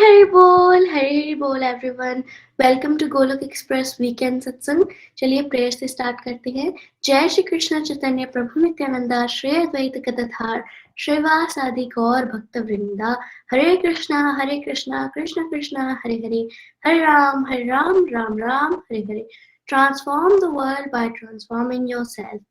हरे हरि बोल everyone. Welcome to Golok express weekend satsang. चलिए prayer से स्टार्ट करते हैं। जय श्री कृष्ण चैतन्य प्रभु नित्यानंदा, श्री अद्वैत गदाधर श्रीवास आदि गौर भक्त वृंदा। Hare Krishna Krishna Krishna Hare Hare, Hare Ram Ram Ram Hare Hare. Transform the world by transforming yourself.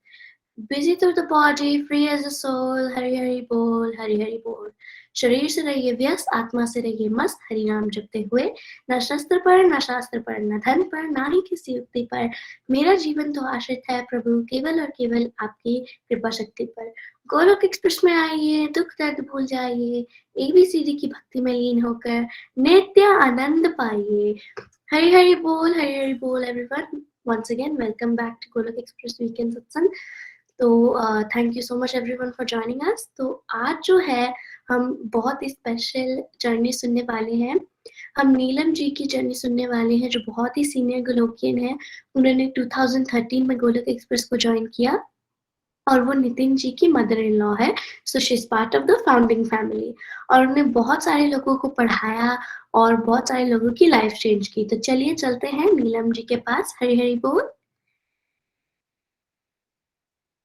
Busy through the body, free as a soul. Hari Hari बोल। शरीर से रहिए व्यस्त, आत्मा से रहिए मस्त। हरि नाम जपते हुए न शस्त्र पर न शास्त्र पर न धन पर ना ही किसी युक्ति पर, मेरा जीवन तो आश्रित है प्रभु केवल और केवल आपकी कृपा शक्ति पर। गोलोक एक्सप्रेस में आइए, दुख दर्द भूल जाइए, एबीसीडी की भक्ति में लीन होकर नित्य आनंद पाइए। हरि हरि बोल everyone. once again welcome back to Golok Express Weekend Satsang। तो thank you so much everyone for joining अस। तो आज जो है हम बहुत ही स्पेशल जर्नी सुनने वाले हैं। हम नीलम जी की जर्नी सुनने वाले हैं, जो बहुत ही सीनियर गोलोकियन है। उन्होंने 2013 में गोलोक एक्सप्रेस को ज्वाइन किया और वो नितिन जी की मदर इन लॉ है। So she is part of the founding family और उन्होंने बहुत सारे लोगों को पढ़ाया और बहुत सारे लोगों की लाइफ चेंज की। तो चलिए चलते हैं नीलम जी के पास। हरि हरि बोल।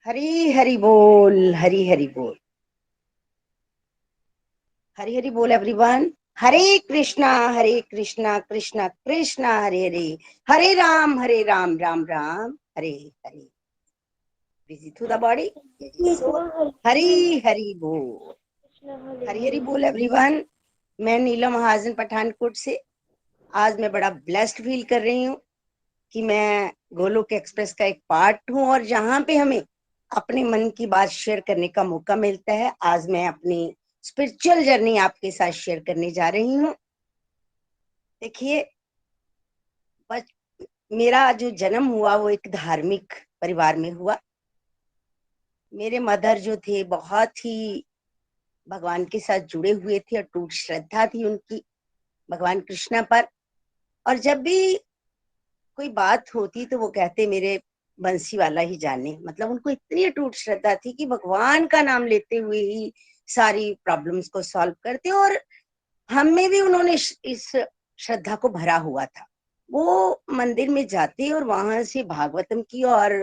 हरी हरी बोल, हरी हरी बोल, हरी हरी बोल everyone. Hare Krishna Krishna Krishna Hare Hare, Hare Ram Ram Ram Hare Hare. Busy through the body, Hari Hari बोल, हरी हरी बोल एवरीवन। मैं नीलम महाजन पठानकोट से। आज मैं बड़ा ब्लेस्ड फील कर रही हूँ कि मैं गोलोक एक्सप्रेस का एक पार्ट हूँ और जहाँ पे हमें अपने मन की बात शेयर करने का मौका मिलता है। आज मैं अपनी स्पिरिचुअल जर्नी आपके साथ शेयर करने जा रही हूँ। देखिए, मेरा जो जन्म हुआ वो एक धार्मिक परिवार में हुआ। मेरे मदर जो थे बहुत ही भगवान के साथ जुड़े हुए थे, अटूट श्रद्धा थी उनकी भगवान कृष्णा पर। और जब भी कोई बात होती तो वो कहते मेरे बंसी वाला ही जाने। मतलब उनको इतनी अटूट श्रद्धा थी कि भगवान का नाम लेते हुए ही सारी प्रॉब्लम्स को सॉल्व करते। और हम में भी उन्होंने इस श्रद्धा को भरा हुआ था। वो मंदिर में जाते और वहां से भागवतम की और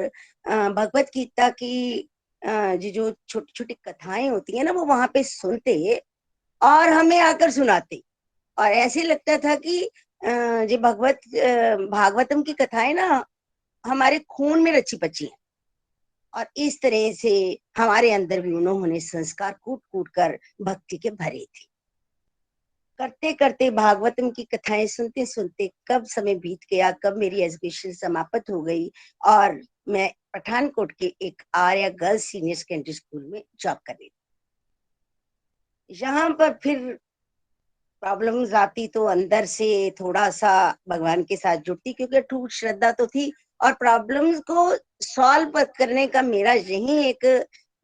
भगवत गीता की जो छोटी छोटी कथाएं होती है ना, वो वहां पे सुनते और हमें आकर सुनाते। और ऐसे लगता था कि जो भागवतम की कथाएं ना हमारे खून में रची पची हैं। और इस तरह से हमारे अंदर भी उन्होंने संस्कार कूट कूट कर भक्ति के भरे थे। करते करते भागवतम की कथाएं सुनते सुनते कब समय बीत गया, कब मेरी एजुकेशन समाप्त हो गई और मैं पठानकोट के एक Arya girls senior secondary school में जॉब कर रही थी। यहाँ पर फिर प्रॉब्लम्स आती तो अंदर से थोड़ा सा भगवान के साथ जुड़ती, क्योंकि अटूट श्रद्धा तो थी। और प्रॉब्लम्स को सॉल्व करने का मेरा यही एक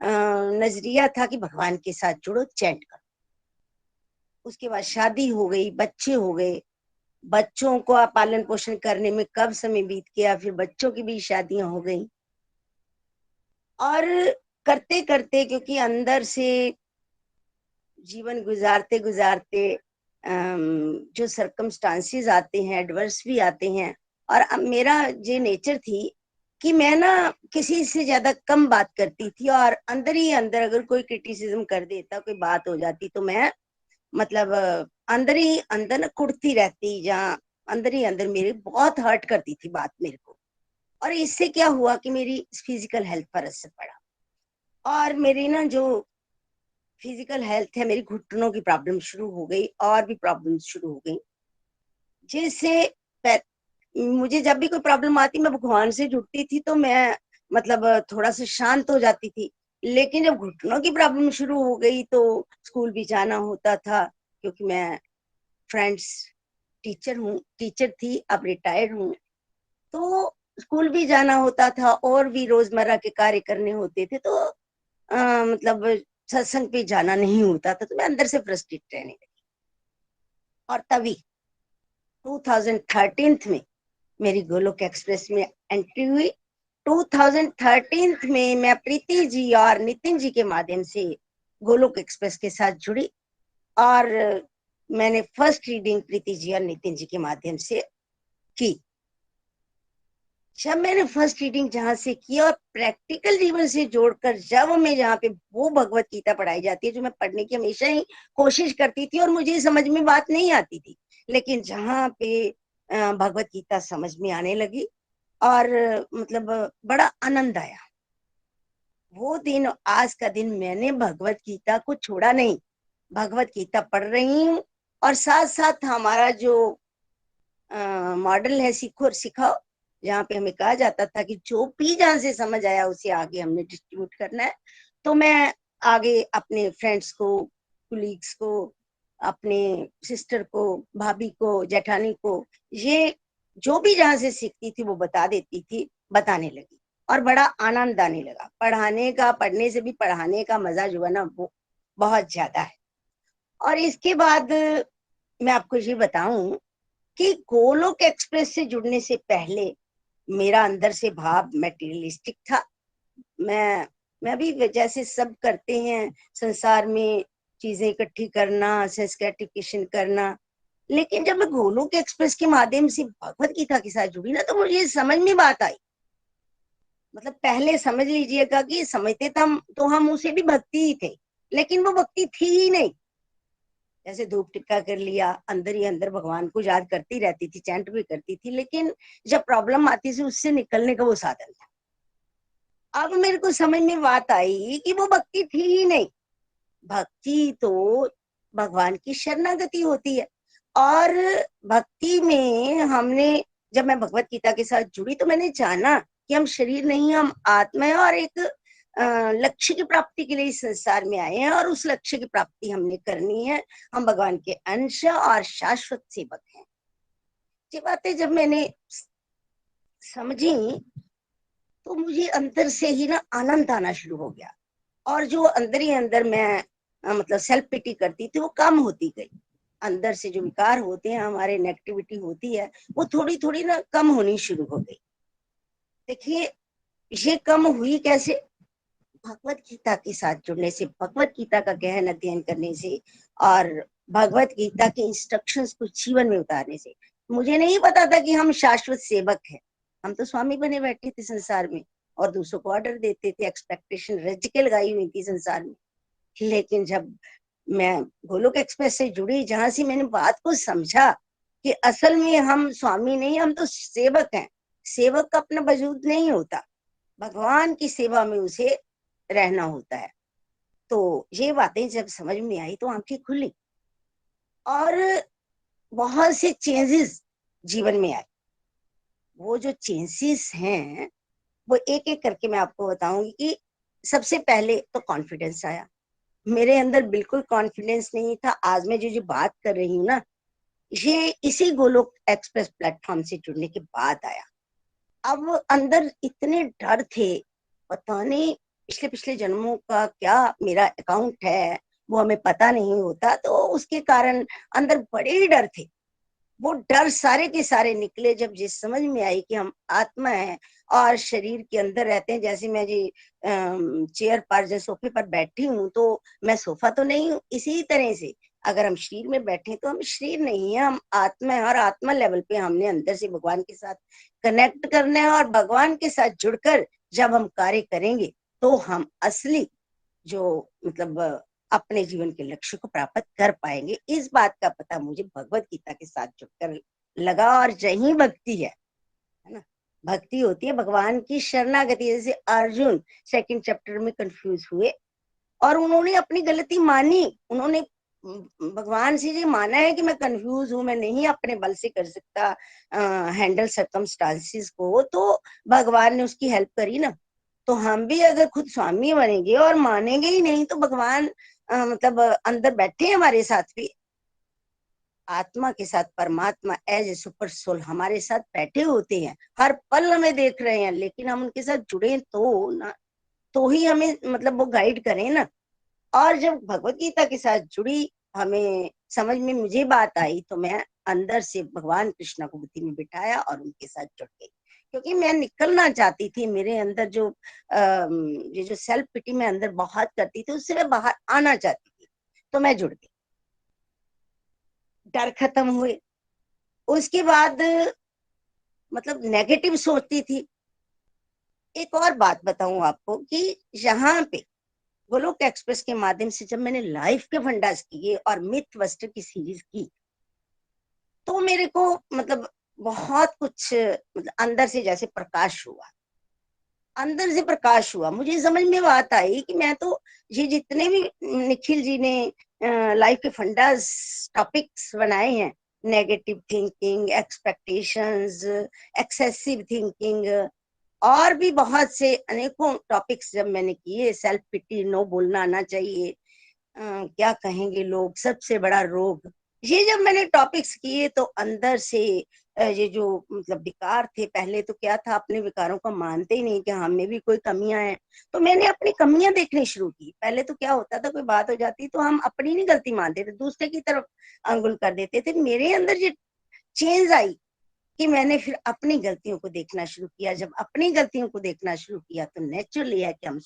नजरिया था कि भगवान के साथ जुड़ो, चैंट करो। उसके बाद शादी हो गई, बच्चे हो गए। बच्चों को पालन पोषण करने में कब समय बीत गया, फिर बच्चों की भी शादियां हो गई। और करते करते, क्योंकि अंदर से जीवन गुजारते गुजारते जो सर्कमस्टांसेस आते हैं, एडवर्स भी आते हैं। और अब मेरा ये नेचर थी कि मैं ना किसी से ज्यादा कम बात करती थी और अंदर ही अंदर अगर कोई क्रिटिसिज्म कर देता, कोई बात हो जाती तो मैं मतलब अंदर ही अंदर ना कुड़ती रहती, जहाँ अंदर ही अंदर मेरे बहुत हर्ट करती थी बात मेरे को। और इससे क्या हुआ कि मेरी फिजिकल हेल्थ पर असर पड़ा। और मेरी ना जो फिजिकल हेल्थ है, मेरी घुटनों की प्रॉब्लम शुरू हो गई और भी प्रॉब्लम शुरू हो गई। जिससे मुझे जब भी कोई प्रॉब्लम आती, मैं भगवान से जुड़ती थी तो मैं मतलब थोड़ा सा शांत हो जाती थी। लेकिन जब घुटनों की प्रॉब्लम शुरू हो गई तो स्कूल भी जाना होता था, क्योंकि मैं फ्रेंड्स टीचर थी, अब रिटायर्ड हूँ। तो स्कूल भी जाना होता था और भी रोजमर्रा के कार्य करने होते थे। तो मतलब सत्संग पे जाना नहीं होता था, तो मैं अंदर से फ्रस्ट्रेट रहने लगी। और तभी 2013 में मेरी गोलोक एक्सप्रेस में एंट्री हुई। 2013 में मैं प्रीति जी और नितिन जी के माध्यम से गोलोक एक्सप्रेस के साथ जुड़ी। और मैंने फर्स्ट रीडिंग प्रीति जी और नितिन जी के माध्यम से की। जब मैंने फर्स्ट रीडिंग जहां से की और प्रैक्टिकल जीवन से जोड़कर जब मैं जहाँ पे वो भगवत गीता पढ़ाई जाती है जो मैं पढ़ने की हमेशा ही कोशिश करती थी और मुझे समझ में बात नहीं आती थी, लेकिन जहाँ पे भगवत गीता समझ में आने लगी और मतलब बड़ा आनंद आया। वो दिन, आज का दिन मैंने भगवत गीता को छोड़ा नहीं, भगवत गीता पढ़ रही हूँ और साथ साथ हमारा जो मॉडल है सीखो और सिखाओ, जहाँ पे हमें कहा जाता था कि जो भी जहाँ से समझ आया उसे आगे हमने डिस्ट्रीब्यूट करना है, तो मैं आगे अपने फ्रेंड्स को, कुलीग्स को, अपने सिस्टर को, भाभी को, जेठानी को, ये जो भी जहाँ से सीखती थी वो बता देती थी, बताने लगी और बड़ा आनंद आने लगा। पढ़ाने का, पढ़ने से भी पढ़ाने का मजा जो है ना वो बहुत ज्यादा है। और इसके बाद मैं आपको ये बताऊं कि गोलोक एक्सप्रेस से जुड़ने से पहले मेरा अंदर से भाव मेटीरियलिस्टिक था। मैं भी जैसे सब करते हैं संसार में चीजें इकट्ठी करना, सेंस ग्रेटिफिकेशन करना, लेकिन जब मैं गोलोक एक्सप्रेस के माध्यम से भगवत गीता के साथ जुड़ी ना तो मुझे समझ में बात आई। मतलब पहले समझ लीजिएगा कि समझते तो हम उसे भी भक्ति ही थे, लेकिन वो भक्ति थी ही नहीं। जैसे धूप टिक्का कर लिया, अंदर ही अंदर भगवान को याद करती रहती थी, चैंट भी करती थी, लेकिन जब प्रॉब्लम आती थी उससे निकलने का वो साधन था। अब मेरे को समझ में बात आई कि वो भक्ति थी ही नहीं। भक्ति तो भगवान की शरणागति होती है। और भक्ति में हमने, जब मैं भगवत गीता के साथ जुड़ी तो मैंने जाना कि हम शरीर नहीं, हम आत्मा है और एक लक्ष्य की प्राप्ति के लिए इस संसार में आए हैं और उस लक्ष्य की प्राप्ति हमने करनी है। हम भगवान के अंश और शाश्वत सेवक हैं। ये बातें जब मैंने समझी तो मुझे अंदर से ही ना आनंद आना शुरू हो गया और जो अंदर ही अंदर मैं मतलब सेल्फ पिटी करती थी वो कम होती गई। अंदर से जो विकार होते हैं, हमारे नेगेटिविटी होती है, वो थोड़ी थोड़ी ना कम होनी शुरू हो गई। देखिए ये कम हुई कैसे? भगवत गीता के साथ जुड़ने से, भगवत गीता का गहन अध्ययन करने से और भगवत गीता के इंस्ट्रक्शंस को जीवन में उतारने से। मुझे नहीं पता था कि हम शाश्वत सेवक हैं। हम तो स्वामी बने बैठे थे संसार में और दूसरों को ऑर्डर देते थे, एक्सपेक्टेशन रज के लगाई हुई थी संसार में। लेकिन जब मैं गोलोक एक्सप्रेस से जुड़ी, जहां से मैंने बात को समझा कि असल में हम स्वामी नहीं, हम तो सेवक हैं। सेवक का अपना वजूद नहीं होता, भगवान की सेवा में उसे रहना होता है। तो ये बातें जब समझ में आई तो आंखें खुली और बहुत से चेंजेस जीवन में आए। वो जो चेंजेस हैं वो एक एक करके मैं आपको बताऊंगी कि सबसे पहले तो कॉन्फिडेंस आया। मेरे अंदर बिल्कुल कॉन्फिडेंस नहीं था। आज मैं जो बात कर रही हूँ ना, ये इसी गोलोक एक्सप्रेस प्लेटफॉर्म से जुड़ने के बाद आया। अब अंदर इतने डर थे, पता नहीं पिछले पिछले जन्मों का क्या मेरा अकाउंट है वो हमें पता नहीं होता, तो उसके कारण अंदर बड़े ही डर थे। वो डर सारे के सारे निकले जब जिस समझ में आई कि हम आत्मा है और शरीर के अंदर रहते हैं। जैसे मैं जी चेयर पर, जैसे सोफे पर बैठी हूँ तो मैं सोफा तो नहीं हूँ, इसी तरह से अगर हम शरीर में बैठे तो हम शरीर नहीं है, हम आत्मा है। और आत्मा लेवल पे हमने अंदर से भगवान के साथ कनेक्ट करना है और भगवान के साथ जुड़कर जब हम कार्य करेंगे तो हम असली जो मतलब अपने जीवन के लक्ष्य को प्राप्त कर पाएंगे। इस बात का पता मुझे भगवत गीता के साथ जुड़कर लगा और यही भक्ति है ना। भक्ति होती है भगवान की शरणागति। जैसे अर्जुन सेकंड चैप्टर में कंफ्यूज हुए और उन्होंने अपनी गलती मानी। उन्होंने भगवान से ये माना है कि मैं कंफ्यूज हूँ, मैं नहीं अपने बल से कर सकता हैंडल सर्कमस्टांसिस को, तो भगवान ने उसकी हेल्प करी ना। तो हम भी अगर खुद स्वामी बनेंगे और मानेंगे ही नहीं तो भगवान मतलब अंदर बैठे हैं हमारे साथ भी, आत्मा के साथ परमात्मा एज ए सुपर सोल हमारे साथ बैठे होते हैं, हर पल हमें देख रहे हैं, लेकिन हम उनके साथ जुड़े तो ना, तो ही हमें मतलब वो गाइड करें ना। और जब भगवत गीता के साथ जुड़ी, हमें समझ में मुझे बात आई तो मैं अंदर से भगवान कृष्ण को बुद्धि में बिठाया और उनके साथ जुड़ गई, क्योंकि मैं निकलना चाहती थी। मेरे अंदर जो ये जो सेल्फ पिटी मैं अंदर बहुत करती थी उससे मैं बाहर आना चाहती थी, तो मैं जुड़ गई। डर खत्म हुए। उसके बाद मतलब नेगेटिव सोचती थी। एक और बात बताऊं आपको कि यहाँ पे गोलोक एक्सप्रेस के माध्यम से जब मैंने लाइफ के फंडास किए और मिथ बस्टर की सीरीज की, तो मेरे को मतलब बहुत कुछ मतलब अंदर से जैसे प्रकाश हुआ, अंदर से प्रकाश हुआ। मुझे समझ में बात आई कि मैं तो ये जितने भी निखिल जी ने लाइफ के फंडास टॉपिक्स बनाए हैं, negative thinking, expectations, excessive thinking, और भी बहुत से अनेकों टॉपिक्स जब मैंने किए, सेल्फ पिटी, नो बोलना आना चाहिए, क्या कहेंगे लोग, सबसे बड़ा रोग, ये जब मैंने टॉपिक्स किए तो अंदर से ये जो मतलब विकार थे, पहले तो क्या था, अपने विकारों को मानते ही नहीं कि हम में भी कोई कमियां हैं, तो मैंने अपनी कमियां देखनी शुरू की। पहले तो क्या होता था, कोई बात हो जाती तो हम अपनी नहीं गलती मानते थे, दूसरे की तरफ अंगुल कर देते थे। मेरे अंदर ये चेंज आई कि मैंने फिर अपनी गलतियों को देखना शुरू किया। जब अपनी गलतियों को देखना शुरू किया तो नेचुरली है कि हम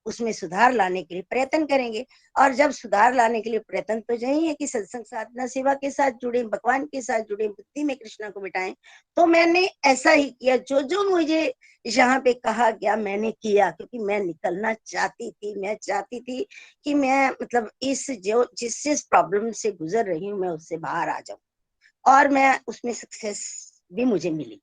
उसमें सुधार लाने के लिए प्रयत्न करेंगे। और जब सुधार लाने के लिए प्रयत्न तो यही है कि सत्संग साधना सेवा के साथ जुड़े, भगवान के साथ जुड़े, बुद्धि में कृष्णा को बिठाएं। तो मैंने ऐसा ही किया, जो जो मुझे यहाँ पे कहा गया मैंने किया, क्योंकि मैं निकलना चाहती थी। मैं चाहती थी कि मैं मतलब इस जो जिस प्रॉब्लम से गुजर रही हूँ मैं उससे बाहर आ जाऊं, और मैं उसमें सक्सेस भी मुझे मिली।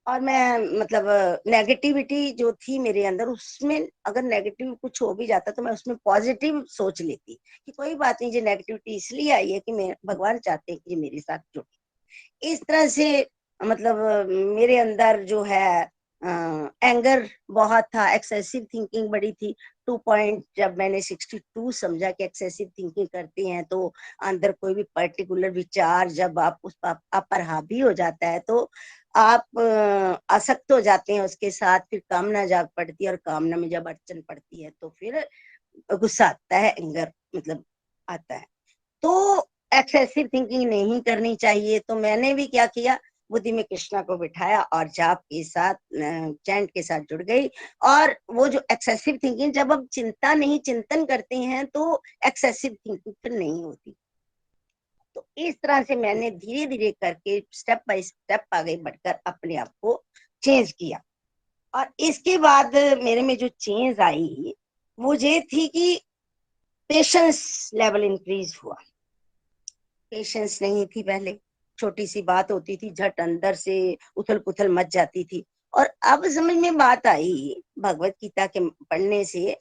और मैं मतलब नेगेटिविटी जो थी मेरे अंदर, उसमें अगर नेगेटिव कुछ हो भी जाता तो मैं उसमें पॉजिटिव सोच लेती कि कोई बात नहीं, ये नेगेटिविटी इसलिए आई है कि मैं भगवान चाहते हैं कि ये मेरे साथ जुड़े। इस तरह से मतलब मेरे अंदर जो है एंगर बहुत था, एक्सेसिव थिंकिंग बड़ी थी। 2 पॉइंट जब मैंने 62 समझा कि एक्सेसिव थिंकिंग करते हैं तो अंदर कोई भी पर्टिकुलर विचार जब आप आप पर हावी हो जाता है तो आप आसक्त हो जाते हैं उसके साथ, फिर कामना जाग पड़ती है, और कामना में जब अड़चन पड़ती है तो फिर गुस्सा आता है, एंगर मतलब आता है। तो एक्सेसिव थिंकिंग नहीं करनी चाहिए। तो मैंने भी क्या किया, बुद्धि में कृष्णा को बिठाया और जाप के साथ चैंट के साथ जुड़ गई। और वो जो एक्सेसिव थिंकिंग, जब हम चिंता नहीं चिंतन करते हैं तो एक्सेसिव थिंकिंग फिर नहीं होती। तो इस तरह से मैंने धीरे धीरे करके स्टेप बाय स्टेप आगे बढ़कर अपने आप को चेंज किया। और इसके बाद मेरे में जो चेंज आई वो ये थी कि पेशेंस लेवल इंक्रीज हुआ। पेशेंस नहीं थी पहले, छोटी सी बात होती थी झट अंदर से उथल पुथल मच जाती थी। और अब समझ में बात आई भगवत गीता के पढ़ने से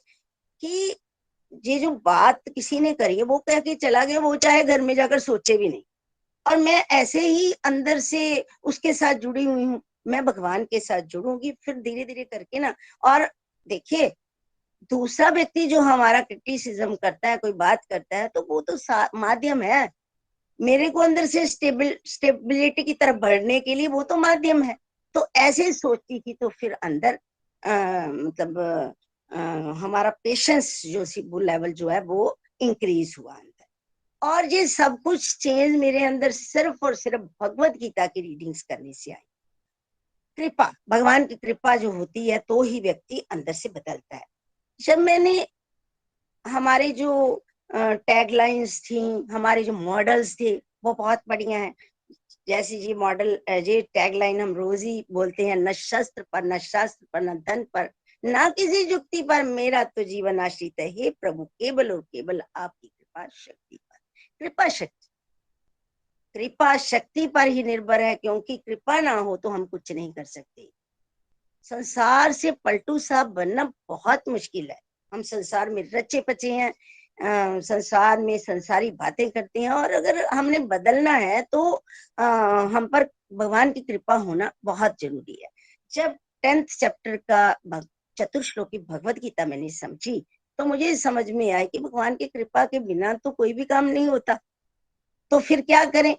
कि ये जो बात किसी ने करी है वो कह के चला गया, वो चाहे घर में जाकर सोचे भी नहीं, और मैं ऐसे ही अंदर से उसके साथ जुड़ी हुई हूँ, मैं भगवान के साथ जुड़ूंगी फिर धीरे धीरे करके ना। और देखिए, दूसरा व्यक्ति जो हमारा क्रिटिसिज्म करता है, कोई बात करता है, तो वो तो माध्यम है मेरे को अंदर से स्टेबिलिटी की तरफ बढ़ने के लिए, वो तो माध्यम है। तो ऐसे सोचती थी तो फिर अंदर मतलब हमारा पेशेंस जो वो लेवल जो है वो इंक्रीज हुआ अंदर। और ये सब कुछ चेंज मेरे अंदर सिर्फ और सिर्फ भगवत गीता की रीडिंग्स करने से आई। कृपा, भगवान की कृपा जो होती है तो ही व्यक्ति अंदर से बदलता है। जब मैंने हमारे जो टैगलाइंस थी, हमारे जो मॉडल्स थे वो बहुत बढ़िया है। जैसे ये मॉडल, ये टैगलाइन हम रोज ही बोलते हैं, न शस्त्र पर, न शास्त्र पर, न धन पर, ना किसी युक्ति पर, मेरा तो जीवन आश्रित है हे प्रभु केवल और केवल आपकी कृपा शक्ति पर। कृपा शक्ति, कृपा शक्ति पर ही निर्भर है, क्योंकि कृपा ना हो तो हम कुछ नहीं कर सकते। संसार से पलटू साहब बनना बहुत मुश्किल है। हम संसार में रचे पचे हैं, संसार में संसारी बातें करते हैं, और अगर हमने बदलना है तो हम पर भगवान की कृपा होना बहुत जरूरी है। जब 10th चैप्टर का चतुर्श्लोकी भगवत गीता मैंने समझी तो मुझे समझ में आया कि भगवान की कृपा के बिना तो कोई भी काम नहीं होता। तो फिर क्या करें,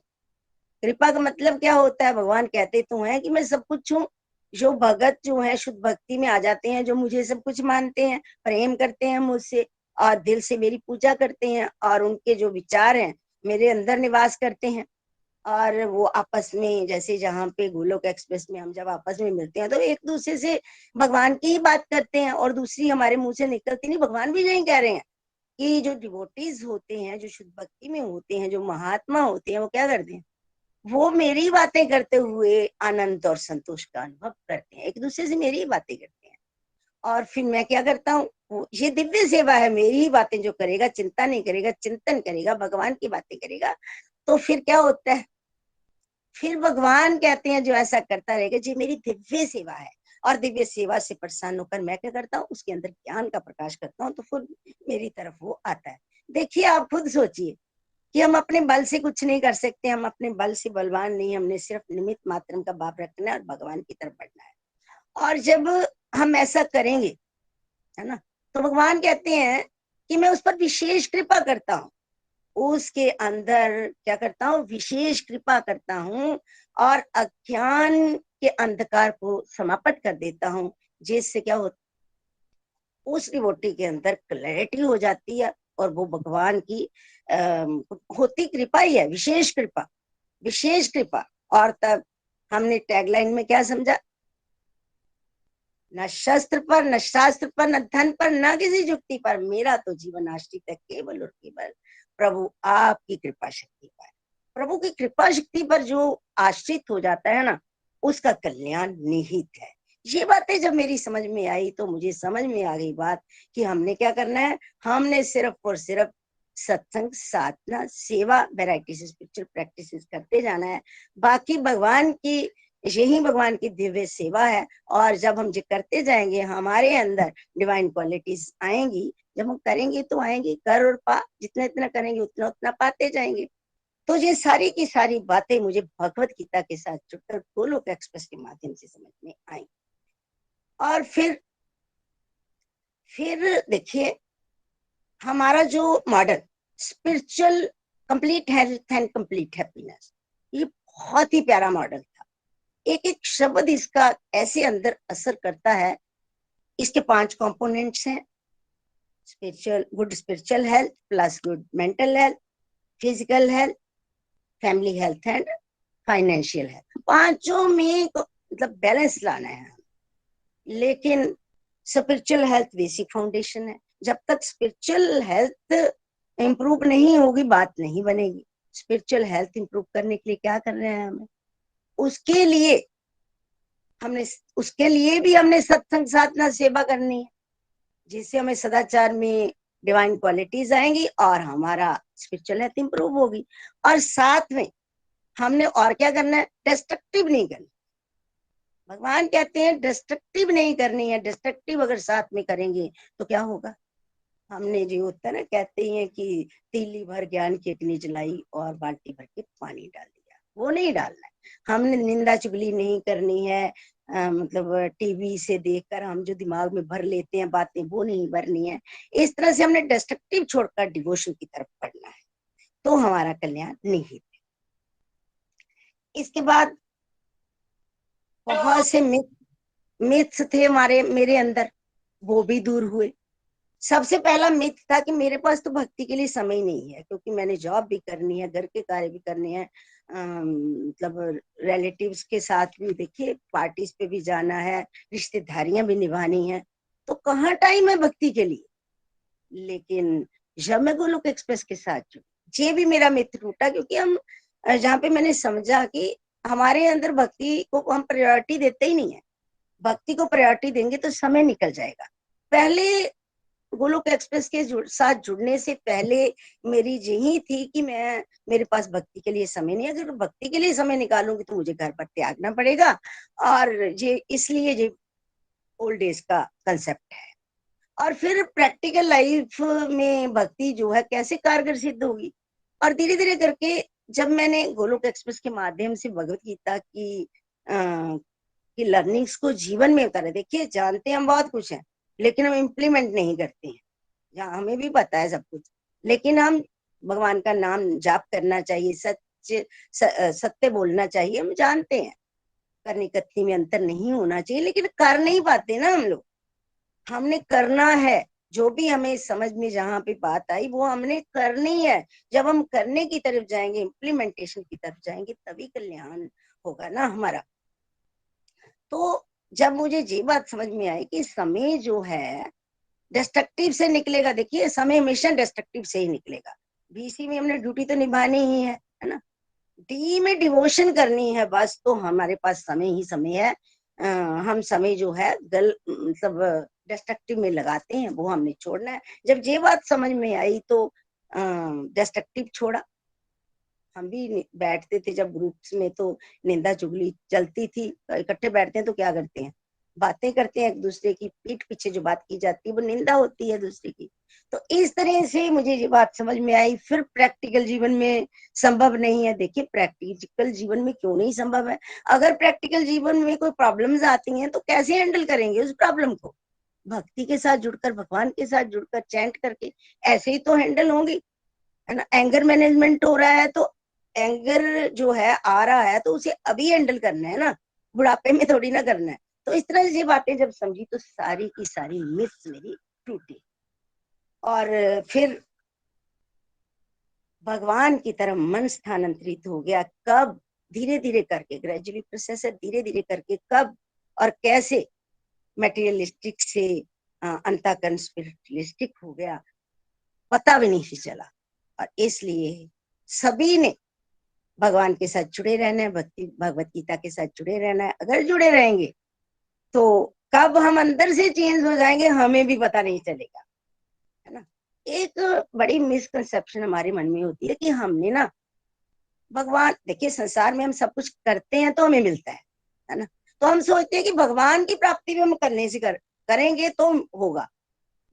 कृपा का मतलब क्या होता है? भगवान कहते तो हैं कि मैं सब कुछ हूँ। जो भगत जो है शुद्ध भक्ति में आ जाते हैं, जो मुझे सब कुछ मानते हैं, प्रेम करते हैं मुझसे, और दिल से मेरी पूजा करते हैं, और उनके जो विचार हैं मेरे अंदर निवास करते हैं, और वो आपस में, जैसे जहाँ पे गोलोक एक्सप्रेस में हम जब आपस में मिलते हैं तो एक दूसरे से भगवान की ही बात करते हैं, और दूसरी हमारे मुंह से निकलती नहीं, भगवान भी यही कह रहे हैं कि जो डिवोटीज होते हैं, जो शुद्ध भक्ति में होते हैं, जो महात्मा होते हैं, वो क्या करते हैं, वो मेरी बातें करते हुए आनंद और संतोष का अनुभव करते हैं, एक दूसरे से मेरी ही बातें करते हैं। और फिर मैं क्या करता हूँ, ये दिव्य सेवा है, मेरी ही बातें जो करेगा, चिंता नहीं करेगा, चिंतन करेगा, भगवान की बातें करेगा, तो फिर क्या होता है, फिर भगवान कहते हैं जो ऐसा करता रहेगा, जी मेरी दिव्य सेवा है। और दिव्य सेवा से प्रसन्न होकर मैं क्या करता हूँ, उसके अंदर ज्ञान का प्रकाश करता हूँ, तो फिर मेरी तरफ वो आता है। देखिए आप खुद सोचिए कि हम अपने बल से कुछ नहीं कर सकते, हम अपने बल से बलवान नहीं, हमने सिर्फ निमित्त मात्र का भाव रखना है और भगवान की तरफ बढ़ना है। और जब हम ऐसा करेंगे, है ना, तो भगवान कहते हैं कि मैं उस पर विशेष कृपा करता हूँ, उसके अंदर क्या करता हूँ, विशेष कृपा करता हूँ और अज्ञान के अंधकार को समाप्त कर देता हूँ, जिससे क्या होता, उस डिवोटी के अंदर क्लैरिटी हो जाती है और वो भगवान की होती कृपा ही है, विशेष कृपा, विशेष कृपा। और तब हमने टैगलाइन में क्या समझा, न शस्त्र पर, न शास्त्र पर, न धन पर, न किसी युक्ति पर, मेरा तो जीवन आश्रित है केवल और केवल प्रभु आपकी कृपा शक्ति पर। प्रभु की कृपा शक्ति पर जो आश्रित हो जाता है ना, उसका कल्याण निहित है। ये बातें जब मेरी समझ में आई तो मुझे समझ में आ गई बात कि हमने क्या करना है, हमने सिर्फ और सिर्फ सत्संग, साधना, सेवा, वैरायटी से स्पिरिचुअल प्रैक्टिसेस करते जाना है। बाकी भगवान की, यही भगवान की दिव्य सेवा है। और जब हम जो करते जाएंगे, हमारे अंदर डिवाइन क्वालिटीज आएंगी, जब हम करेंगे तो आएंगे, कर और पा, जितना इतना करेंगे उतना उतना पाते जाएंगे। तो ये सारी की सारी बातें मुझे भगवत गीता के साथ जुड़कर गोलोक एक्सप्रेस के माध्यम से समझ में आई। और फिर देखिए, हमारा जो model spiritual complete health and complete happiness, ये बहुत ही प्यारा मॉडल था। एक एक शब्द इसका ऐसे अंदर असर करता है। इसके 5 कंपोनेंट्स हैं, spiritual, good spiritual health plus good mental health, physical health, family health and financial health. पांचों में मतलब बैलेंस लाना है। लेकिन स्पिरिचुअल हेल्थ बेसिक फाउंडेशन है। जब तक स्पिरिचुअल हेल्थ इंप्रूव नहीं होगी, बात नहीं बनेगी। स्पिरिचुअल हेल्थ इंप्रूव करने के लिए क्या कर रहे हैं हमें, उसके लिए भी हमने सत्संग, साधना, सेवा करनी है, जिससे हमें सदाचार में डिवाइन क्वालिटीज आएंगी और हमारा स्पिरिचुअल हेल्थ इंप्रूव होगी। और साथ में हमने और क्या करना है, डिस्ट्रक्टिव नहीं करना। भगवान कहते हैं डिस्ट्रक्टिव नहीं करनी है। डिस्ट्रक्टिव अगर साथ में करेंगे तो क्या होगा, हमने जो होता है ना, कहते हैं कि तीली भर ज्ञान की अग्नि जलाई और बाल्टी भर के पानी डाल दिया, वो नहीं डालना है। हमने निंदा चुगली नहीं करनी है। मतलब टीवी से देखकर हम जो दिमाग में भर लेते हैं बातें, वो नहीं भरनी है। इस तरह से हमने डिस्ट्रक्टिव छोड़कर डिवोशन की तरफ बढ़ना है, तो हमारा कल्याण निहित है। इसके बाद बहुत से मिथ्स थे हमारे, मेरे अंदर, वो भी दूर हुए। सबसे पहला मिथ था कि मेरे पास तो भक्ति के लिए समय ही नहीं है, क्योंकि मैंने जॉब भी करनी है, घर के कार्य भी करने हैं, मतलब रिलेटिव्स के साथ भी देखिए पार्टीज पे भी जाना है, रिश्तेदारियां भी निभानी है, तो कहाँ टाइम है भक्ति के लिए। लेकिन जब मैं गोलोक एक्सप्रेस के साथ जुड़ी, ये भी मेरा मिथ टूटा, क्योंकि हम जहाँ पे मैंने समझा कि हमारे अंदर भक्ति को हम प्रायोरिटी देते ही नहीं है। भक्ति को प्रायोरिटी देंगे तो समय निकल जाएगा। पहले गोलोक एक्सप्रेस के साथ जुड़ने से पहले मेरी यही थी कि मेरे पास भक्ति के लिए समय नहीं है। अगर भक्ति के लिए समय निकालूंगी तो मुझे घर पर त्यागना पड़ेगा, और ये इसलिए ये ओल्ड एज का कंसेप्ट है। और फिर प्रैक्टिकल लाइफ में भक्ति जो है कैसे कारगर सिद्ध होगी। और धीरे धीरे करके जब मैंने गोलोक एक्सप्रेस के माध्यम से भगवत गीता की लर्निंग्स को जीवन में उतारा, देखिए जानते हम बहुत कुछ है, लेकिन हम इम्प्लीमेंट नहीं करते हैं। जहाँ हमें भी पता है सब कुछ, लेकिन हम भगवान का नाम जाप करना चाहिए, सत्य बोलना चाहिए, हम जानते हैं। करनी कथनी में अंतर नहीं होना चाहिए, लेकिन कर नहीं पाते ना हम लोग। हमने करना है, जो भी हमें समझ में जहाँ पे बात आई वो हमने करनी है। जब हम करने की तरफ जाएंगे, इम्प्लीमेंटेशन की तरफ जाएंगे, तभी कल्याण होगा ना हमारा। तो जब मुझे ये बात समझ में आई कि समय जो है, डिस्ट्रक्टिव से निकलेगा। देखिए समय हमेशा डिस्ट्रक्टिव से ही निकलेगा। बीसी में हमने ड्यूटी तो निभानी ही है ना। डी में डिवोशन करनी है बस, तो हमारे पास समय ही समय है। हम समय जो है मतलब डिस्ट्रक्टिव में लगाते हैं, वो हमने छोड़ना है। जब ये बात समझ में आई तो डिस्ट्रक्टिव छोड़ा। हम भी बैठते थे जब ग्रुप्स में तो निंदा चुगली चलती थी। इकट्ठे बैठते हैं तो क्या करते हैं, बातें करते हैं एक दूसरे की पीठ पीछे। जो बात की जाती है वो निंदा होती है दूसरे की। तो इस तरह से मुझे ये बात समझ में आई। फिर प्रैक्टिकल जीवन में संभव नहीं है। देखिए प्रैक्टिकल जीवन में क्यों नहीं संभव है? अगर प्रैक्टिकल जीवन में कोई प्रॉब्लम्स आती हैं तो कैसे हैंडल करेंगे उस प्रॉब्लम को? भक्ति के साथ जुड़कर, भगवान के साथ जुड़कर, चैंट करके ऐसे ही तो हैंडल होंगी, है ना। एंगर मैनेजमेंट हो रहा है तो एंगर जो है आ रहा है तो उसे अभी हैंडल करना है ना, बुढ़ापे में थोड़ी ना करना है। तो इस तरह से बातें जब समझी तो सारी की सारी मिथ्स मेरी टूटी। और फिर भगवान की तरफ मन स्थानांतरित हो गया। कब? धीरे धीरे करके, ग्रेजुअली प्रोसेस है, धीरे धीरे करके कब और कैसे मटेरियलिस्टिक से अंतःकरण स्पिरिचुअलिस्टिक हो गया, पता भी नहीं चला। और इसलिए सभी ने भगवान के साथ जुड़े रहना है, भक्ति भगवत गीता के साथ जुड़े रहना है। अगर जुड़े रहेंगे तो कब हम अंदर से चेंज हो जाएंगे हमें भी पता नहीं चलेगा, है ना। एक बड़ी मिसकंसेप्शन हमारे मन में होती है कि हमने ना भगवान, देखिए संसार में हम सब कुछ करते हैं तो हमें मिलता है ना। तो हम सोचते हैं कि भगवान की प्राप्ति भी हम करने से करेंगे तो होगा।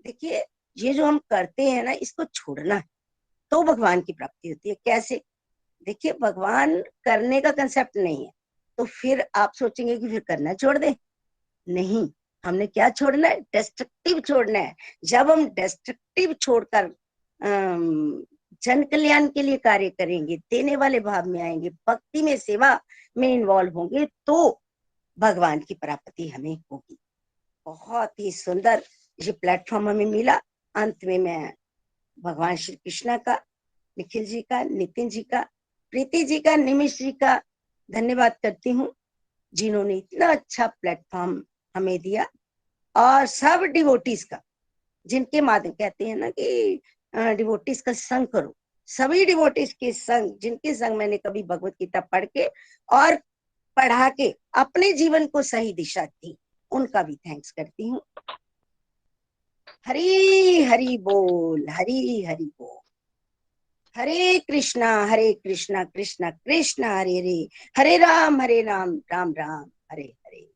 देखिए ये जो हम करते हैं ना, इसको छोड़ना है तो भगवान की प्राप्ति होती है। कैसे? देखिए भगवान करने का कंसेप्ट नहीं है। तो फिर आप सोचेंगे कि फिर करना छोड़ दे। नहीं, हमने क्या छोड़ना है? डिस्ट्रक्टिव छोड़ना है। जब हम डिस्ट्रक्टिव छोड़कर जन कल्याण के लिए कार्य करेंगे, देने वाले भाव में आएंगे, भक्ति में, सेवा में इन्वॉल्व होंगे, तो भगवान की प्राप्ति हमें होगी। बहुत ही सुंदर ये प्लेटफॉर्म हमें मिला। अंत में मैं भगवान श्री कृष्णा का, निखिल जी का, नितिन जी का, प्रीति जी का, निमिष जी का धन्यवाद करती हूँ, जिन्होंने इतना अच्छा प्लेटफॉर्म हमें दिया। और सब डिवोटीज का, जिनके माध्यम, कहते हैं ना कि डिवोटीज का संग करो, सभी डिवोटीज के संग, जिनके संग मैंने कभी भगवत गीता पढ़ के और पढ़ा के अपने जीवन को सही दिशा दी, उनका भी थैंक्स करती हूँ। हरी हरि बोल, हरी हरि बोल। हरे कृष्णा कृष्णा कृष्ण हरे हरे, हरे राम राम राम हरे हरे।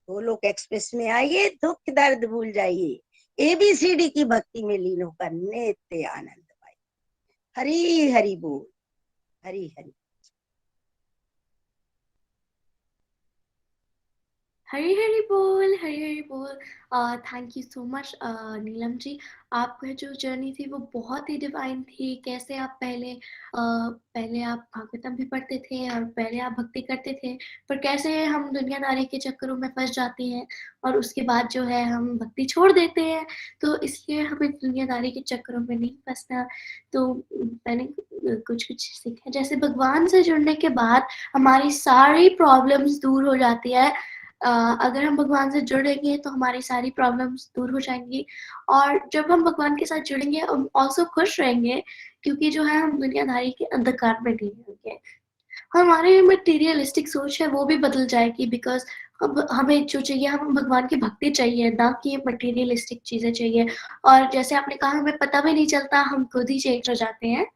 गोलोक एक्सप्रेस में आइए, दुख दर्द भूल जाइए, एबीसीडी की भक्ति में लीन होकर नित्य आनंद पाइए। हरी हरि बोल, हरी हरि। हरी हरी बोल, हरी हरी बोल। Thank you so much Neelam जी। आपका जो जर्नी थी वो बहुत ही डिवाइन थी। कैसे आप पहले आप भागवतम भी पढ़ते थे और पहले आप भक्ति करते थे, पर कैसे हम दुनियादारी के चक्करों में फंस जाते हैं और उसके बाद जो है हम भक्ति छोड़ देते हैं। तो इसलिए हमें दुनियादारी के चक्करों में नहीं फंसना। तो मैंने कुछ सीखा, जैसे भगवान से जुड़ने के बाद हमारी सारी प्रॉब्लम्स दूर हो जाती है। अगर हम भगवान से जुड़ेंगे तो हमारी सारी प्रॉब्लम्स दूर हो जाएंगी। और जब हम भगवान के साथ जुड़ेंगे हम ऑल्सो खुश रहेंगे, क्योंकि जो है हम दुनियादारी के अंधकार में नहीं होंगे। हमारी मटेरियलिस्टिक सोच है वो भी बदल जाएगी, बिकॉज अब हमें जो चाहिए, हम भगवान की भक्ति चाहिए, ना कि मटेरियलिस्टिक चीजें चाहिए। और जैसे आपने कहा, हमें पता भी नहीं चलता, हम खुद ही चेंज हो जाते हैं।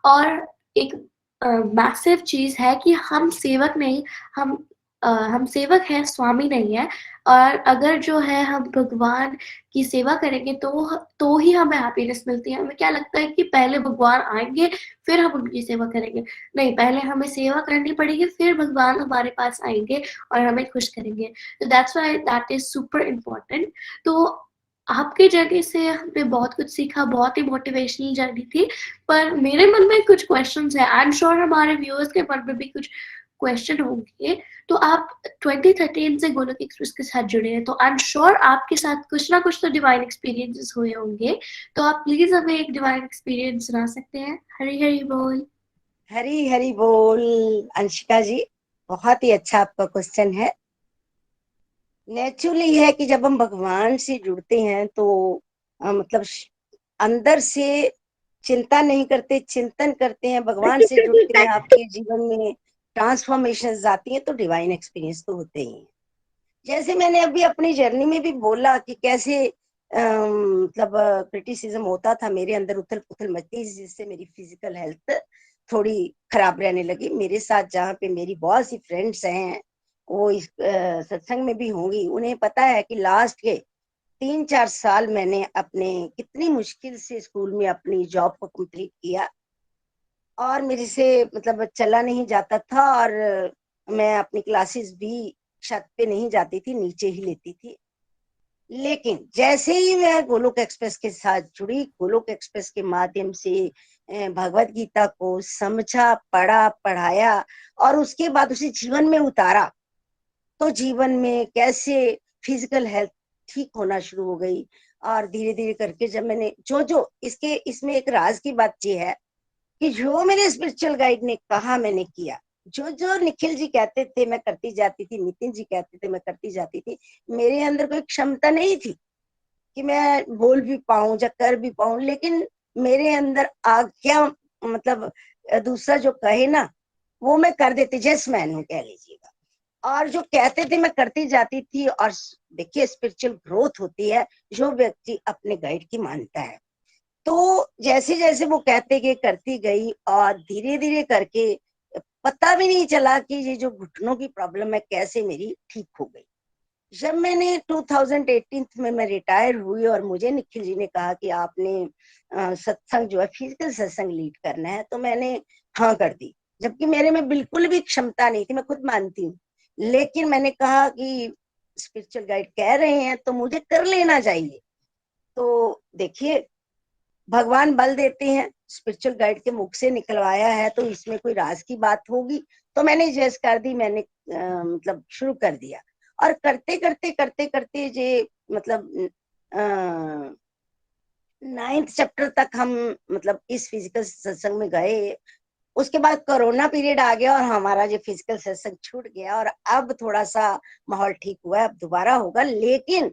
और एक मैसिव चीज है कि हम सेवक नहीं, हम हम सेवक हैं, स्वामी नहीं है। और अगर जो है हम भगवान की सेवा करेंगे तो ही हमें हैप्पीनेस मिलती है। हमें क्या लगता है कि पहले भगवान आएंगे फिर हम उनकी सेवा करेंगे। नहीं, पहले हमें सेवा करनी पड़ेगी, फिर भगवान हमारे पास आएंगे और हमें खुश करेंगे। तो that's why that is super important. तो आपकी जर्नी से हमने बहुत कुछ सीखा, बहुत ही मोटिवेशनल जर्नी थी। पर मेरे मन में कुछ क्वेश्चंस है, आई एम श्योर हमारे व्यूअर्स के मन में भी कुछ क्वेश्चन होंगे। तो आप 2013 से गोलोक एक्सप्रेस के साथ जुड़े हैं, तो आई एम श्योर आपके साथ कुछ ना कुछ तो डिवाइन एक्सपीरियंसेस हुए होंगे। तो आप प्लीज हमें एक डिवाइन एक्सपीरियंस सुना सकते हैं? हरी हरी बोल। हरी हरि बोल। अंशिका जी, बहुत ही अच्छा आपका क्वेश्चन है। नेचुरली है कि जब हम भगवान से जुड़ते हैं तो मतलब अंदर से चिंता नहीं करते, चिंतन करते हैं, भगवान से जुड़ते हैं, आपके जीवन में ट्रांसफॉर्मेशन आती है, तो डिवाइन एक्सपीरियंस तो होते ही हैं। जैसे मैंने अभी अपनी जर्नी में भी बोला कि कैसे मतलब क्रिटिसिज्म होता था मेरे अंदर, उथल पुथल मचती, जिससे मेरी फिजिकल हेल्थ थोड़ी खराब रहने लगी। मेरे साथ जहाँ पे मेरी बहुत सी फ्रेंड्स हैं, वो इस सत्संग में भी होंगी, उन्हें पता है कि लास्ट के 3-4 साल मैंने अपने कितनी मुश्किल से स्कूल में अपनी जॉब को कंप्लीट किया, और मेरे से मतलब चला नहीं जाता था, और मैं अपनी क्लासेस भी छत पे नहीं जाती थी, नीचे ही लेती थी। लेकिन जैसे ही मैं गोलोक एक्सप्रेस के साथ जुड़ी, गोलोक एक्सप्रेस के माध्यम से भगवत गीता को समझा, पढ़ा, पढ़ाया, और उसके बाद उसे जीवन में उतारा, तो जीवन में कैसे फिजिकल हेल्थ ठीक होना शुरू हो गई। और धीरे धीरे करके जब मैंने जो इसके इसमें एक राज की बात ये है कि जो मेरे स्पिरिचुअल गाइड ने कहा मैंने किया, जो जो निखिल जी कहते थे मैं करती जाती थी, नितिन जी कहते थे मैं करती जाती थी। मेरे अंदर कोई क्षमता नहीं थी कि मैं बोल भी पाऊं या कर भी पाऊं, लेकिन मेरे अंदर आज्ञा, मतलब दूसरा जो कहे ना वो मैं कर देती, जैस मैन हूँ कह लीजिएगा। और जो कहते थे मैं करती जाती थी। और देखिए स्पिरिचुअल ग्रोथ होती है जो व्यक्ति अपने गाइड की मानता है। तो जैसे जैसे वो कहते गए करती गई, और धीरे धीरे करके पता भी नहीं चला कि ये जो घुटनों की प्रॉब्लम है कैसे मेरी ठीक हो गई। जब मैंने 2018 में मैं रिटायर हुई, और मुझे निखिल जी ने कहा कि आपने सत्संग जो है फिजिकल सत्संग लीड करना है, तो मैंने हाँ कर दी, जबकि मेरे में बिल्कुल भी क्षमता नहीं थी, मैं खुद मानती हूँ। लेकिन मैंने कहा कि स्पिरिचुअल गाइड कह रहे हैं तो मुझे कर लेना चाहिए। तो देखिए भगवान बल देते हैं, स्पिरिचुअल गाइड के मुख से निकलवाया है तो इसमें कोई राज की बात होगी। तो मैंने जैस कर दी, मैंने मतलब शुरू कर दिया, और करते करते करते करते जे मतलब 9th चैप्टर तक हम मतलब इस फिजिकल सत्संग में गए। उसके बाद कोरोना पीरियड आ गया और हमारा जो फिजिकल सत्संग छूट गया, और अब थोड़ा सा माहौल ठीक हुआ है, अब दोबारा होगा। लेकिन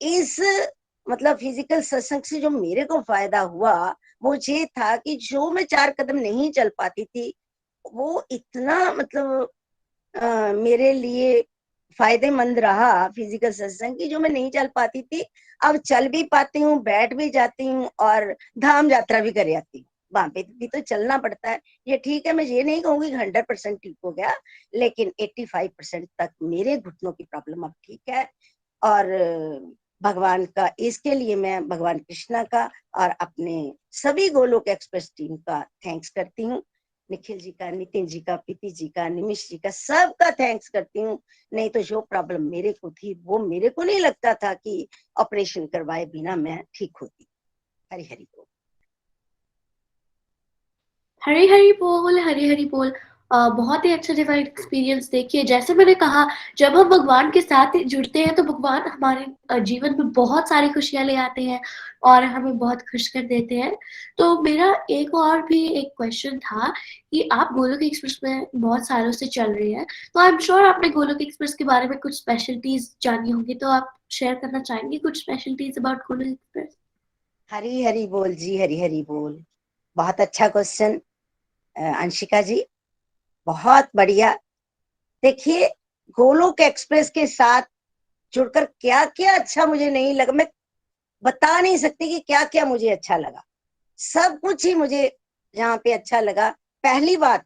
इस मतलब फिजिकल सत्संग से जो मेरे को फायदा हुआ वो ये था कि जो मैं 4 कदम नहीं चल पाती थी, वो इतना मतलब मेरे लिए फायदेमंद रहा फिजिकल सत्संग की, जो मैं नहीं चल पाती थी अब चल भी पाती हूँ, बैठ भी जाती हूँ, और धाम यात्रा भी कर आती हूँ। वहां पे भी तो चलना पड़ता है। ये ठीक है, मैं ये नहीं कहूंगी 100% ठीक हो गया, लेकिन 85% तक मेरे घुटनों की प्रॉब्लम अब ठीक है। और भगवान का, इसके लिए मैं भगवान कृष्णा का और अपने सभी गोलोक एक्सप्रेस टीम का थैंक्स करती हूँ। निखिल जी का, नितिन जी का, प्रीति जी का, निमिष जी का, सबका थैंक्स करती हूँ। नहीं तो जो प्रॉब्लम मेरे को थी वो मेरे को नहीं लगता था कि ऑपरेशन करवाए बिना मैं ठीक होती। हरी हरी बोल। हरी हरी बोल, हरी हरी बोल। बहुत ही अच्छा डिवाइन एक्सपीरियंस। देखिए जैसे मैंने कहा, जब हम भगवान के साथ जुड़ते हैं तो भगवान हमारे जीवन में बहुत सारी खुशियां ले आते हैं और हमें बहुत खुश कर देते हैं। तो मेरा एक और भी एक क्वेश्चन था कि आप गोलोक एक्सप्रेस में बहुत सालों से चल रही हैं, तो आई एम श्योर आपने गोलोक एक्सप्रेस के बारे में कुछ स्पेशलिटीज जानी होंगी, तो आप शेयर करना चाहेंगे कुछ स्पेशलिटीज अबाउट गोलोक एक्सप्रेस? हरी हरी बोल जी, हरी हरी बोल। बहुत अच्छा क्वेश्चन अंशिका जी, बहुत बढ़िया। देखिए गोलोक एक्सप्रेस के साथ जुड़कर क्या क्या अच्छा मुझे नहीं लगा, मैं बता नहीं सकती कि क्या क्या मुझे अच्छा लगा। सब कुछ ही मुझे यहाँ पे अच्छा लगा। पहली बात,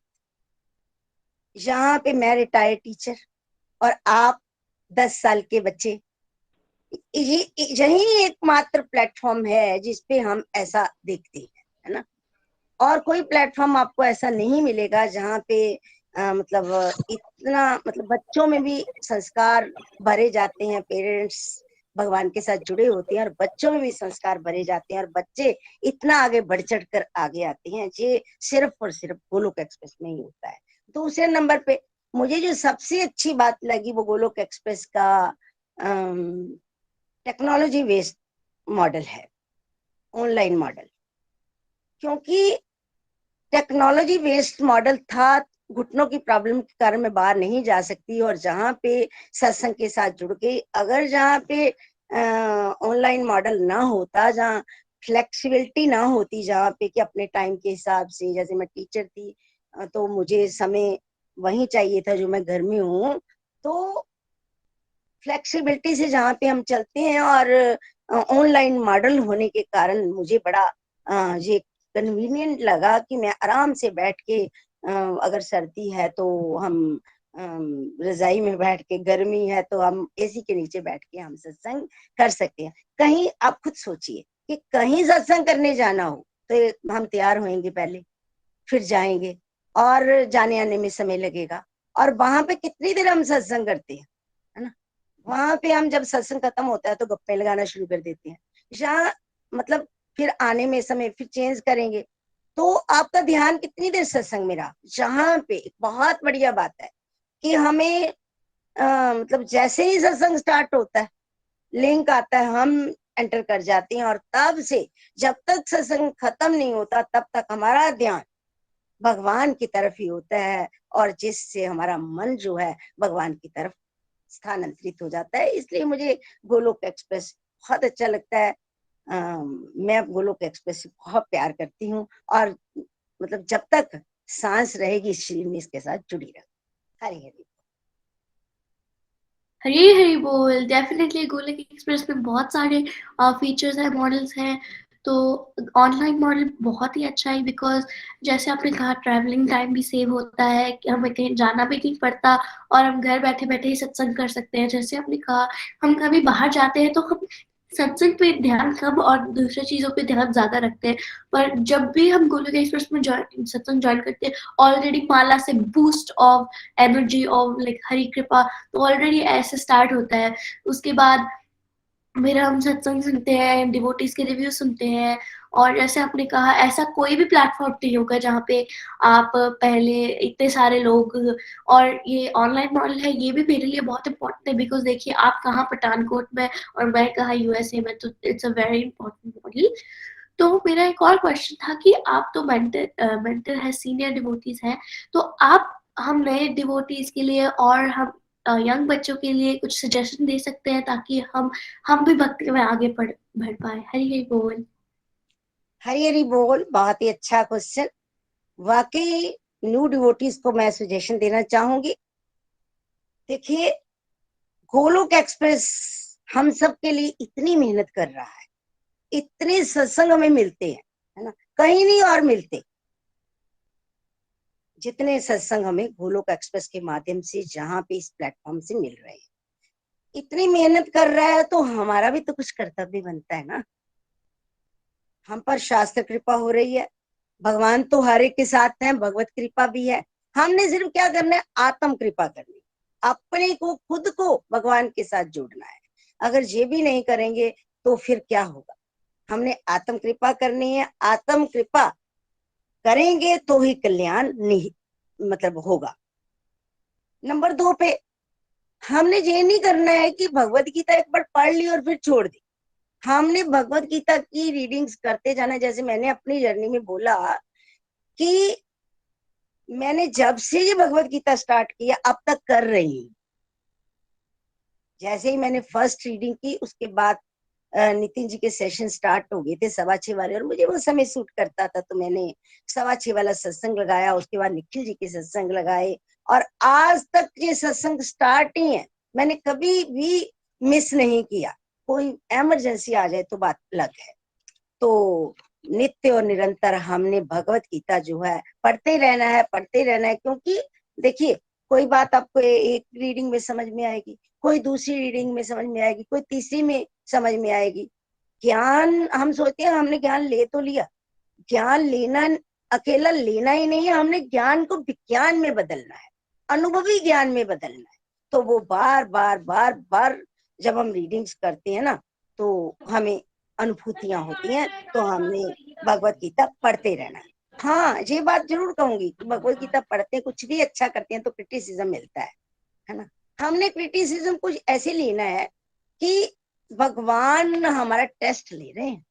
यहाँ पे मैं रिटायर्ड टीचर और आप 10 साल के बच्चे, ये यही एकमात्र प्लेटफॉर्म है जिसपे हम ऐसा देखते हैं, है ना। और कोई प्लेटफॉर्म आपको ऐसा नहीं मिलेगा जहाँ पे मतलब इतना मतलब बच्चों में भी संस्कार भरे जाते हैं। पेरेंट्स भगवान के साथ जुड़े होते हैं और बच्चों में भी संस्कार भरे जाते हैं, और बच्चे इतना आगे बढ़ चढ़ कर आगे आते हैं। ये सिर्फ और सिर्फ गोलोक एक्सप्रेस में ही होता है। दूसरे नंबर पे मुझे जो सबसे अच्छी बात लगी वो गोलोक एक्सप्रेस का टेक्नोलॉजी बेस्ड मॉडल है, ऑनलाइन मॉडल। क्योंकि टेक्नोलॉजी बेस्ड मॉडल था, घुटनों की प्रॉब्लम के कारण मैं बाहर नहीं जा सकती, और जहाँ पे सत्संग के साथ जुड़ गई, अगर जहाँ पे ऑनलाइन मॉडल ना होता, जहाँ फ्लेक्सिबिलिटी ना होती, जहाँ पे कि अपने टाइम के हिसाब से, जैसे मैं टीचर थी तो मुझे समय वही चाहिए था जो मैं घर में हूँ, तो फ्लेक्सिबिलिटी से जहाँ पे हम चलते हैं और ऑनलाइन मॉडल होने के कारण मुझे बड़ा ये कन्वीनियंट लगा कि मैं आराम से बैठ के अगर सर्दी है तो हम रजाई में बैठ के, गर्मी है तो हम एसी के नीचे बैठ के हम सत्संग कर सकते हैं। कहीं आप खुद सोचिए कि कहीं सत्संग करने जाना हो तो हम तैयार होंगे पहले, फिर जाएंगे और जाने आने में समय लगेगा, और वहां पे कितनी देर हम सत्संग करते हैं, है ना। वहां पे हम जब सत्संग खत्म होता है तो गप्पे लगाना शुरू कर देते हैं, जहाँ मतलब फिर आने में समय फिर चेंज करेंगे, तो आपका ध्यान कितनी देर सत्संग में रहा। जहाँ पे बहुत बढ़िया बात है कि हमें मतलब जैसे ही सत्संग स्टार्ट होता है, लिंक आता है, हम एंटर कर जाते हैं, और तब से जब तक सत्संग खत्म नहीं होता तब तक हमारा ध्यान भगवान की तरफ ही होता है, और जिससे हमारा मन जो है भगवान की तरफ स्थानांतरित हो जाता है। इसलिए मुझे गोलोक एक्सप्रेस बहुत अच्छा लगता है। मैं गोलोक एक्सप्रेस से बहुत प्यार करती हूँ, और मतलब जब तक सांस रहेगी इस शरीर में इसके साथ जुड़ी रहूँ। हरी हरी। हरी हरी बोल। डेफिनेटली गोलोक एक्सप्रेस में बहुत सारे फीचर्स हैं, मॉडल्स हैं। तो ऑनलाइन मॉडल बहुत ही अच्छा है, बिकॉज जैसे आपने कहा ट्रैवलिंग टाइम भी सेव होता है, कि हमें कहीं जाना भी नहीं पड़ता, और हम घर बैठे बैठे ही सत्संग कर सकते हैं। जैसे आपने कहा हम कभी बाहर जाते हैं तो हम सत्संग पे ध्यान कम और दूसरी चीजों पे ध्यान ज्यादा रखते हैं, पर जब भी हम गोलोक एक्सप्रेस में सत्संग ज्वाइन करते हैं, ऑलरेडी माला से boost of energy of like Hari कृपा, तो ऑलरेडी ऐसे स्टार्ट होता है। उसके बाद फिर हम सत्संग सुनते हैं, डिवोटीज के रिव्यू सुनते हैं, और जैसे आपने कहा ऐसा कोई भी प्लेटफॉर्म नहीं होगा जहाँ पे आप पहले इतने सारे लोग, और ये ऑनलाइन मॉडल है ये भी मेरे लिए बहुत इंपॉर्टेंट है, बिकॉज देखिए आप कहाँ पठानकोट में और मैं कहाँ यूएसए में, तो it's a very important model. तो मेरा एक और क्वेश्चन था कि आप तो मेंटर है, सीनियर डिवोटीज हैं, तो आप हम नए डिवोटीज के लिए और हम यंग बच्चों के लिए कुछ सजेशन दे सकते हैं, ताकि हम भी भक्ति में आगे बढ़ पाए। हरि हरि बोल। हरी हरी बोल। बहुत ही अच्छा क्वेश्चन। वाकई न्यू डिवोटीज को मैं सजेशन देना चाहूंगी। देखिए, गोलोक एक्सप्रेस हम सब के लिए इतनी मेहनत कर रहा है, इतने सत्संग हमें मिलते हैं, है ना, कहीं नहीं और मिलते जितने सत्संग हमें गोलोक एक्सप्रेस के माध्यम से, जहाँ पे इस प्लेटफॉर्म से मिल रहे हैं। इतनी मेहनत कर रहा है तो हमारा भी तो कुछ कर्तव्य बनता है ना। हम पर शास्त्र कृपा हो रही है, भगवान तो हर एक के साथ है, भगवत कृपा भी है। हमने सिर्फ क्या करना है, आत्म कृपा करनी, अपने को खुद को भगवान के साथ जोड़ना है। अगर ये भी नहीं करेंगे तो फिर क्या होगा। हमने आत्म कृपा करनी है, आत्म कृपा करेंगे तो ही कल्याण नहीं मतलब होगा। नंबर 2 पे हमने ये नहीं करना है कि भगवत गीता एक बार पढ़ ली और फिर छोड़ दी। हमने भगवत गीता की रीडिंग्स करते जाना है। जैसे मैंने अपनी जर्नी में बोला कि मैंने जब से ये भगवत गीता स्टार्ट किया अब तक कर रही हूँ। जैसे ही मैंने फर्स्ट रीडिंग की उसके बाद नितिन जी के सेशन स्टार्ट हो गए थे 6:15 वाले, और मुझे वो समय सूट करता था, तो मैंने 6:15 वाला सत्संग लगाया। उसके बाद निखिल जी के सत्संग लगाए, और आज तक ये सत्संग स्टार्ट ही है। मैंने कभी भी मिस नहीं किया। कोई इमरजेंसी आ जाए तो बात अलग है। तो नित्य और निरंतर हमने भगवत गीता जो है पढ़ते रहना है, पढ़ते रहना है। क्योंकि देखिए, कोई बात आपको एक रीडिंग में समझ में आएगी, कोई दूसरी रीडिंग में समझ में आएगी, कोई तीसरी में समझ में आएगी। ज्ञान हम सोचते हैं हमने ज्ञान ले तो लिया, ज्ञान लेना अकेला लेना ही नहीं है, हमने ज्ञान को विज्ञान में बदलना है, अनुभवी ज्ञान में बदलना है। तो वो बार बार बार बार जब हम रीडिंग्स करते हैं ना तो हमें अनुभूतियां होती हैं। तो हमने भगवत गीता पढ़ते रहना है। हाँ, ये बात जरूर कहूंगी कि भगवत गीता पढ़ते हैं, कुछ भी अच्छा करते हैं तो क्रिटिसिज्म मिलता है ना। हमने क्रिटिसिज्म कुछ ऐसे लेना है कि भगवान हमारा टेस्ट ले रहे हैं।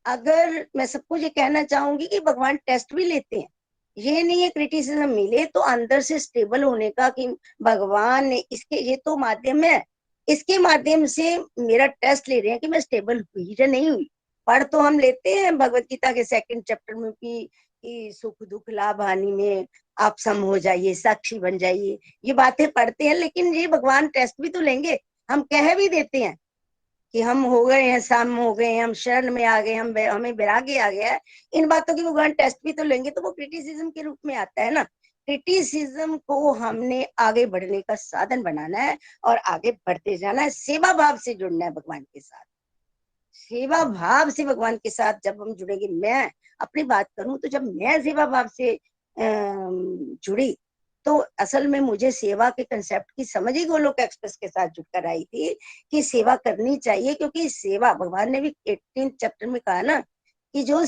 अगर मैं सबको ये कहना चाहूंगी कि भगवान टेस्ट भी लेते हैं, ये नहीं है क्रिटिसिज्म मिले तो अंदर से स्टेबल होने का कि भगवान ने इसके, ये तो माध्यम है, इसके माध्यम से मेरा टेस्ट ले रहे हैं कि मैं स्टेबल हुई या नहीं हुई। पढ़ तो हम लेते हैं भगवत गीता के 2nd चैप्टर में कि सुख दुख लाभ हानि में आप सम हो जाइए, साक्षी बन जाइए, ये बातें पढ़ते हैं, लेकिन ये भगवान टेस्ट भी तो लेंगे। हम कह भी देते हैं कि हम हो गए हैं, सम हो गए हैं, हम शरण में आ गए, हमें वैराग्य आ गया है, इन बातों की भगवान टेस्ट भी तो लेंगे, तो वो क्रिटिसिज्म के रूप में आता है ना। क्रिटिसिज्म को हमने आगे बढ़ने का साधन बनाना है और आगे बढ़ते जाना है, सेवा भाव से जुड़ना है भगवान के साथ। सेवा भाव से भगवान के साथ जब हम जुड़ेंगे, मैं अपनी बात करूं तो जब मैं सेवा भाव से जुड़ी, तो असल में मुझे सेवा के कंसेप्ट की समझ ही गोलोक एक्सप्रेस के साथ जुड़कर आई थी कि सेवा करनी चाहिए, क्योंकि सेवा, भगवान ने भी 18 चैप्टर में कहा ना कि जो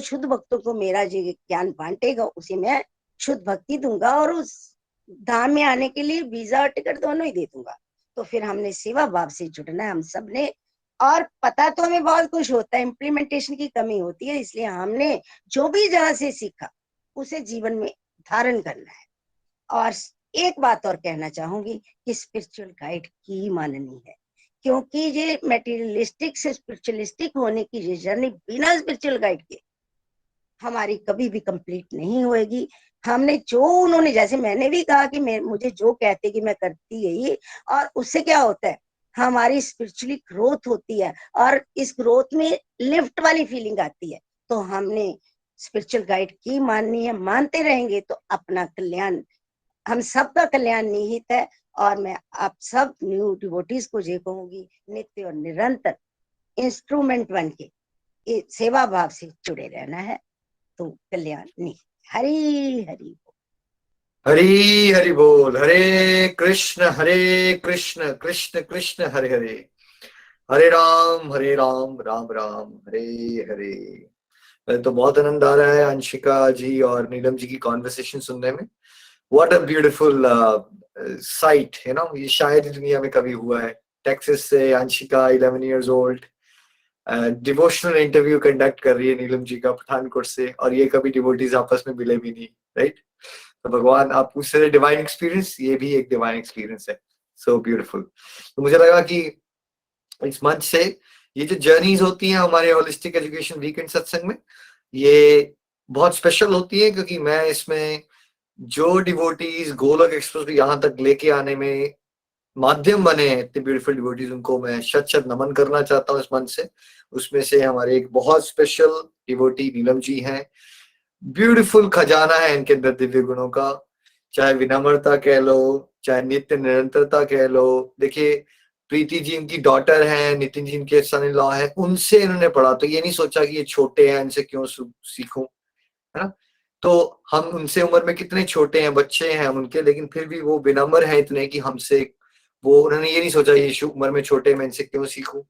शुद्ध भक्तों को मेरा जो ज्ञान बांटेगा उसे मैं शुद्ध भक्ति दूंगा और उस धाम में आने के लिए वीजा और टिकट दोनों ही दे दूंगा। तो फिर हमने सेवा भाव से जुड़ना है हम सब ने। और पता तो हमें बहुत कुछ होता है, इम्प्लीमेंटेशन की कमी होती है, इसलिए हमने जो भी जहां से सीखा उसे जीवन में धारण करना है। और एक बात और कहना चाहूंगी कि स्पिरिचुअल गाइड की माननी है, क्योंकि ये मेटीरियलिस्टिक से स्पिरिचुअलिस्टिक होने की ये जर्नी बिना स्पिरिचुअल गाइड के हमारी कभी भी कंप्लीट नहीं होएगी। हमने जो उन्होंने, जैसे मैंने भी कहा कि मुझे जो कहते कि मैं करती गई, और उससे क्या होता है, हमारी स्पिरिचुअली ग्रोथ होती है और इस ग्रोथ में लिफ्ट वाली फीलिंग आती है। तो हमने स्पिरिचुअल गाइड की माननी है, मानते रहेंगे तो अपना कल्याण, हम सबका कल्याण निहित है। और मैं आप सब न्यू डिवोटीज को ये कहूंगी, नित्य और निरंतर इंस्ट्रूमेंट बन के सेवा भाव से जुड़े रहना है, तो कल्याण निहित। हरी हरी हरी हरि बोल। हरे कृष्ण कृष्ण कृष्ण हरे हरे, हरे राम राम राम हरे हरे। मैं तो बहुत आनंद आ रहा है अंशिका जी और नीलम जी की कॉन्वर्सेशन सुनने में। व्हाट अ ब्यूटीफुल साइट है ना, ये शायद दुनिया में कभी हुआ है। टेक्सास से Anshika 11 years old devotional interview conduct कर रही है नीलम जी का पठानकोट से, और ये कभी डिवोटीज आपस में मिले भी नहीं, राइट। तो भगवान, आप पूछ रहे डिवाइन एक्सपीरियंस, ये भी एक डिवाइन एक्सपीरियंस है। So beautiful. तो मुझे लगा कि इस मंच से ये जो जर्नीज होती हैं हमारे होलिस्टिक एजुकेशन वीकेंड सत्संग में, ये बहुत स्पेशल होती है, क्योंकि मैं इसमें जो डिवोटीज गोलोक एक्सप्रेस को यहाँ तक लेके आने में माध्यम बने हैं, इतने ब्यूटीफुल डिवोटीज, उनको मैं शत शत नमन करना चाहता हूँ इस मंच से। उसमें से हमारे एक बहुत स्पेशल डिवोटी नीलम जी हैं। ब्यूटीफुल खजाना है इनके अंदर दिव्य गुणों का, चाहे विनम्रता कह लो, चाहे नित्य निरंतरता कह लो। देखिए, प्रीति जी इनकी डॉटर है, नितिन जी इनके सन इन लॉ है, उनसे इन्होंने पढ़ा, तो ये नहीं सोचा कि ये छोटे हैं, इनसे क्यों सीखूं, है ना। तो हम उनसे उम्र में कितने छोटे हैं, बच्चे हैं हम उनके, लेकिन फिर भी वो विनम्र है इतने कि हमसे, वो उन्होंने ये नहीं सोचा ये उम्र में छोटे, मैं इनसे क्यों सीखूं।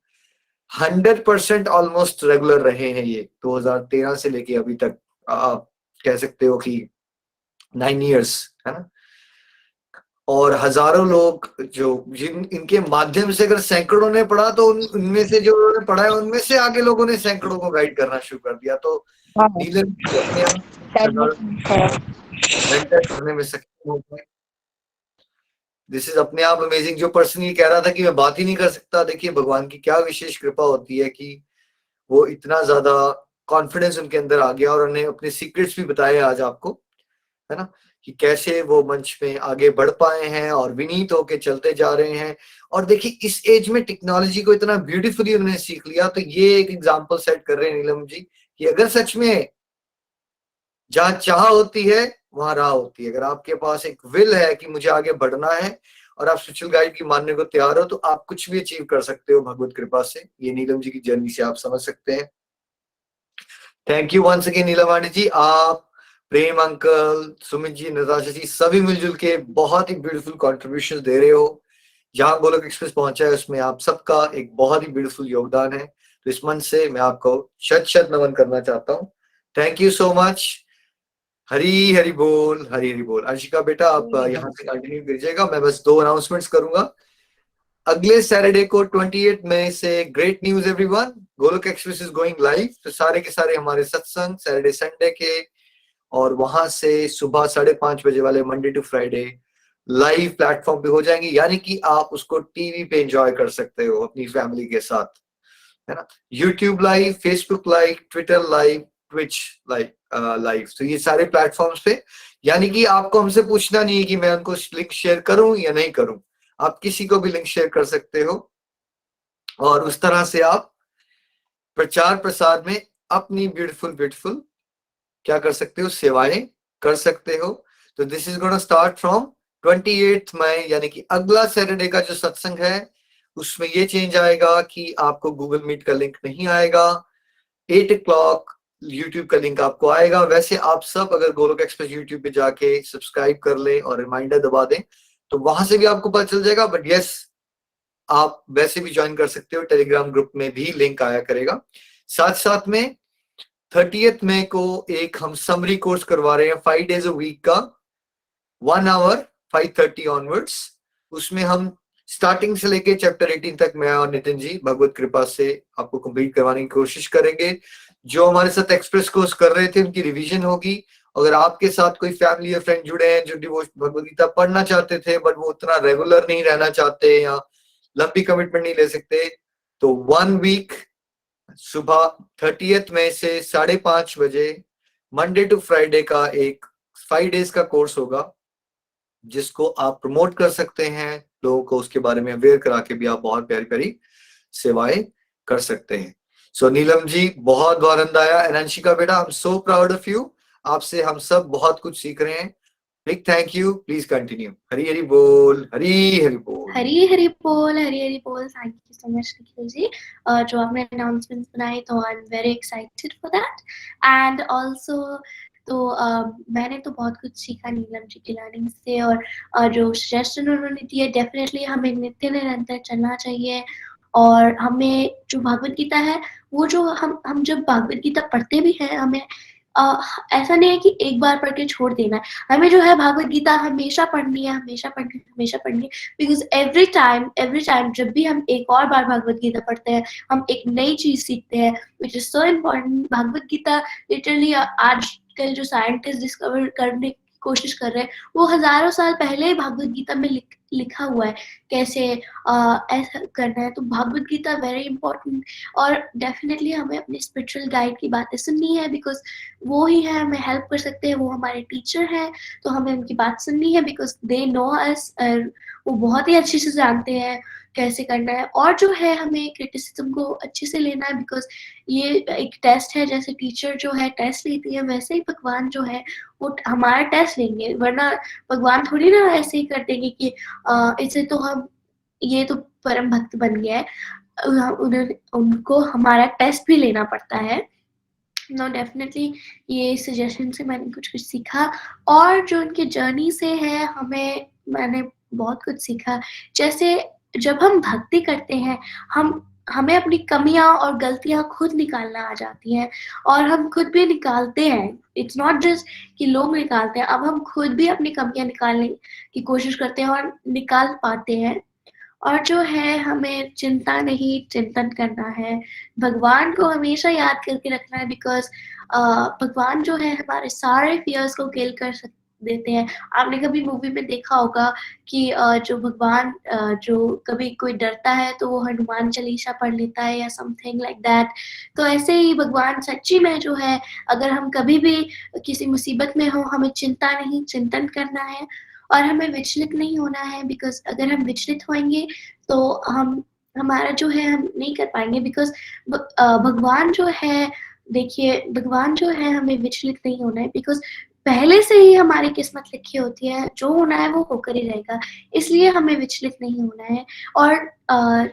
100% ऑलमोस्ट रेगुलर रहे हैं ये 2013 से लेके अभी तक। आप कह सकते हो कि 9 years, है ना। और हजारों लोग जो जिन इनके माध्यम से अगर सैकड़ों ने पढ़ा, तो उनमें से जो उन्होंने पढ़ा है उनमें से आगे लोगों ने सैकड़ों को गाइड करना शुरू कर दिया। तो नीलम अपने आप मेंटर करने में सक्षम हो गए। दिस इज अपने आप अमेजिंग। जो पर्सन ये कह रहा था कि मैं बात ही नहीं कर सकता, देखिए भगवान की क्या विशेष कृपा होती है कि वो इतना ज्यादा कॉन्फिडेंस उनके अंदर आ गया, और उन्हें अपने सीक्रेट्स भी बताए आज आपको, है ना, कि कैसे वो मंच में आगे बढ़ पाए हैं और विनीत होके चलते जा रहे हैं। और देखिए, इस एज में टेक्नोलॉजी को इतना ब्यूटीफुली उन्होंने सीख लिया, तो ये एक एग्जाम्पल सेट कर रहे हैं नीलम जी कि अगर सच में जहां चाह होती है वहां राह होती है। अगर आपके पास एक विल है कि मुझे आगे बढ़ना है और आप स्पिरिचुअल गाइड की मानने को तैयार हो, तो आप कुछ भी अचीव कर सकते हो भगवत कृपा से। ये नीलम जी की जर्नी से आप समझ सकते हैं। थैंक यू वंस अगेन नीलम वाणी जी। आप, प्रेम अंकल, सुमित जी, नताशा जी, सभी मिलजुल के बहुत ही ब्यूटीफुल कॉन्ट्रीब्यूशन दे रहे हो। जहां गोलोक एक्सप्रेस पहुंचा है उसमें आप सबका एक बहुत ही ब्यूटीफुल योगदान है। तो इस मंच से मैं आपको शत शत नमन करना चाहता हूँ। Thank you so much. Hari Hari बोल, हरी हरि बोल। अंशिका बेटा, आप यहाँ से कंटिन्यू कीजिएगा, मैं बस 2 अनाउंसमेंट्स करूंगा। अगले सैटरडे को 28 मई से, great news everyone, Golok express is going live. तो सारे के सारे हमारे सत्संग सैटरडे संडे के, और वहां से सुबह 5:30 बजे वाले Monday to Friday live platform पे हो जाएंगे, यानी कि आप उसको टीवी पे एंजॉय कर सकते हो अपनी फैमिली के साथ, है ना। YouTube live, Facebook live, Twitter live, Twitch live, तो ये सारे प्लेटफॉर्म्स पे, यानी कि आपको हमसे पूछना नहीं है कि मैं उनको लिंक शेयर करूं या नहीं करूं, आप किसी को भी लिंक शेयर कर सकते हो और उस तरह से आप प्रचार प्रसार में अपनी ब्यूटीफुल क्या कर सकते हो, सेवाएं कर सकते हो। तो this is gonna start from 28 मई, यानी कि अगला सैटरडे का जो सत्संग है उसमें ये चेंज आएगा कि आपको गूगल मीट का लिंक नहीं आएगा, 8 o'clock यूट्यूब का लिंक आपको आएगा। वैसे आप सब अगर गोलोक एक्सप्रेस यूट्यूब पे जाके सब्सक्राइब कर लें और रिमाइंडर दबा दें तो वहां से भी आपको पता चल जाएगा, बट यस आप वैसे भी ज्वाइन कर सकते हो, टेलीग्राम ग्रुप में भी लिंक आया करेगा। साथ साथ में 30th मई को एक हम समरी कोर्स करवा रहे हैं 5 days a week का, 1 hour 5:30 ऑनवर्ड्स। उसमें हम स्टार्टिंग से लेके चैप्टर 18 तक मैं और नितिन जी भगवत कृपा से आपको कंप्लीट करवाने की कोशिश करेंगे। जो हमारे साथ एक्सप्रेस कोर्स कर रहे थे उनकी रिवीजन होगी। अगर आपके साथ कोई फैमिली या फ्रेंड जुड़े हैं जो डिवोशन भगवत गीता पढ़ना चाहते थे बट वो उतना रेगुलर नहीं रहना चाहते या लंबी कमिटमेंट नहीं ले सकते, तो 1 वीक सुबह 30th मई से 5:30 बजे मंडे टू फ्राइडे का एक 5 days का कोर्स होगा जिसको आप प्रमोट कर सकते हैं, लोगों को उसके बारे में अवेयर करा के भी आप बहुत प्यारी प्यारी सेवाएं कर सकते हैं। सो नीलम जी बहुत बहुत आनंद आया, एनंशिका बेटा I am so proud of you, आपसे हम सब बहुत कुछ सीख रहे हैं, big thank you, please continue. Hari Hari बोल, हरी हरी बोल, हरी हरी बोल, हरी हरी बोल। Thank you so much Nikhil ji, जो आपने अनाउंसमेंट्स बनाए, तो I am very excited for that. And also तो मैंने तो बहुत कुछ सीखा नीलम जी की लर्निंग से, और जो सजेशन उन्होंने दिए, डेफिनेटली हमें नित्य निरंतर चलना चाहिए। और हमें जो भागवत गीता है, वो जो हम जब भागवत गीता पढ़ते भी हैं, हमें ऐसा नहीं है कि एक बार पढ़ के छोड़ देना है, हमें जो है भागवत गीता हमेशा पढ़नी है, हमेशा पढ़नी है, हमेशा पढ़नी है। बिकॉज एवरी टाइम जब भी हम एक और बार भागवत गीता पढ़ते हैं, हम एक नई चीज सीखते हैं, which is so important. Bhagavad Gita literally आजकल जो साइंटिस्ट डिस्कवर करने की कोशिश कर रहे हैं, वो हजारों साल पहले ही भागवत गीता में लिखा हुआ है कैसे ऐसा करना है। तो भागवत गीता वेरी इंपॉर्टेंट, और डेफिनेटली हमें अपने स्पिरिचुअल गाइड की बातें सुननी है, बिकॉज वो ही है हमें हेल्प कर सकते हैं, वो हमारे टीचर हैं, तो हमें उनकी बात सुननी है, बिकॉज दे नो अस, वो बहुत ही अच्छे से जानते हैं कैसे करना है। और जो है हमें क्रिटिसिज्म को अच्छे से लेना है, बिकॉज ये एक टेस्ट है, जैसे टीचर जो है टेस्ट लेती है, वैसे ही भगवान जो है वो हमारा टेस्ट लेंगे। वरना भगवान थोड़ी ना ऐसे ही कर देंगे कि इसे तो हम, ये तो परम भक्त बन गया है, उनको हमारा टेस्ट भी लेना पड़ता है। नो डेफिनेटली ये सजेशन से मैंने कुछ सीखा, और जो उनके जर्नी से है मैंने बहुत कुछ सीखा। जैसे जब हम भक्ति करते हैं, हमें अपनी कमियां और गलतियां खुद निकालना आ जाती हैं, और हम खुद भी निकालते हैं। इट्स नॉट जस्ट कि लोग निकालते हैं, अब हम खुद भी अपनी कमियां निकालने की कोशिश करते हैं और निकाल पाते हैं। और जो है हमें चिंता नहीं चिंतन करना है, भगवान को हमेशा याद करके रखना है, बिकॉज भगवान जो है हमारे सारे फियर्स को किल कर देते हैं। आपने कभी मूवी में देखा होगा कि जो भगवान जो कभी कोई डरता है तो वो हनुमान चालीसा पढ़ लेता है या समथिंग लाइक दैट। तो ऐसे ही भगवान सच्ची में जो है, अगर हम कभी भी किसी मुसीबत में हो, हमें चिंता नहीं चिंतन करना है, और हमें विचलित नहीं होना है, बिकॉज अगर हम विचलित होंगे तो हमारा जो है हम नहीं कर पाएंगे। बिकॉज भगवान जो है, देखिए भगवान जो है, हमें विचलित नहीं होना है, बिकॉज पहले से ही हमारी किस्मत लिखी होती है, जो होना है वो होकर ही रहेगा, इसलिए हमें विचलित नहीं होना है। और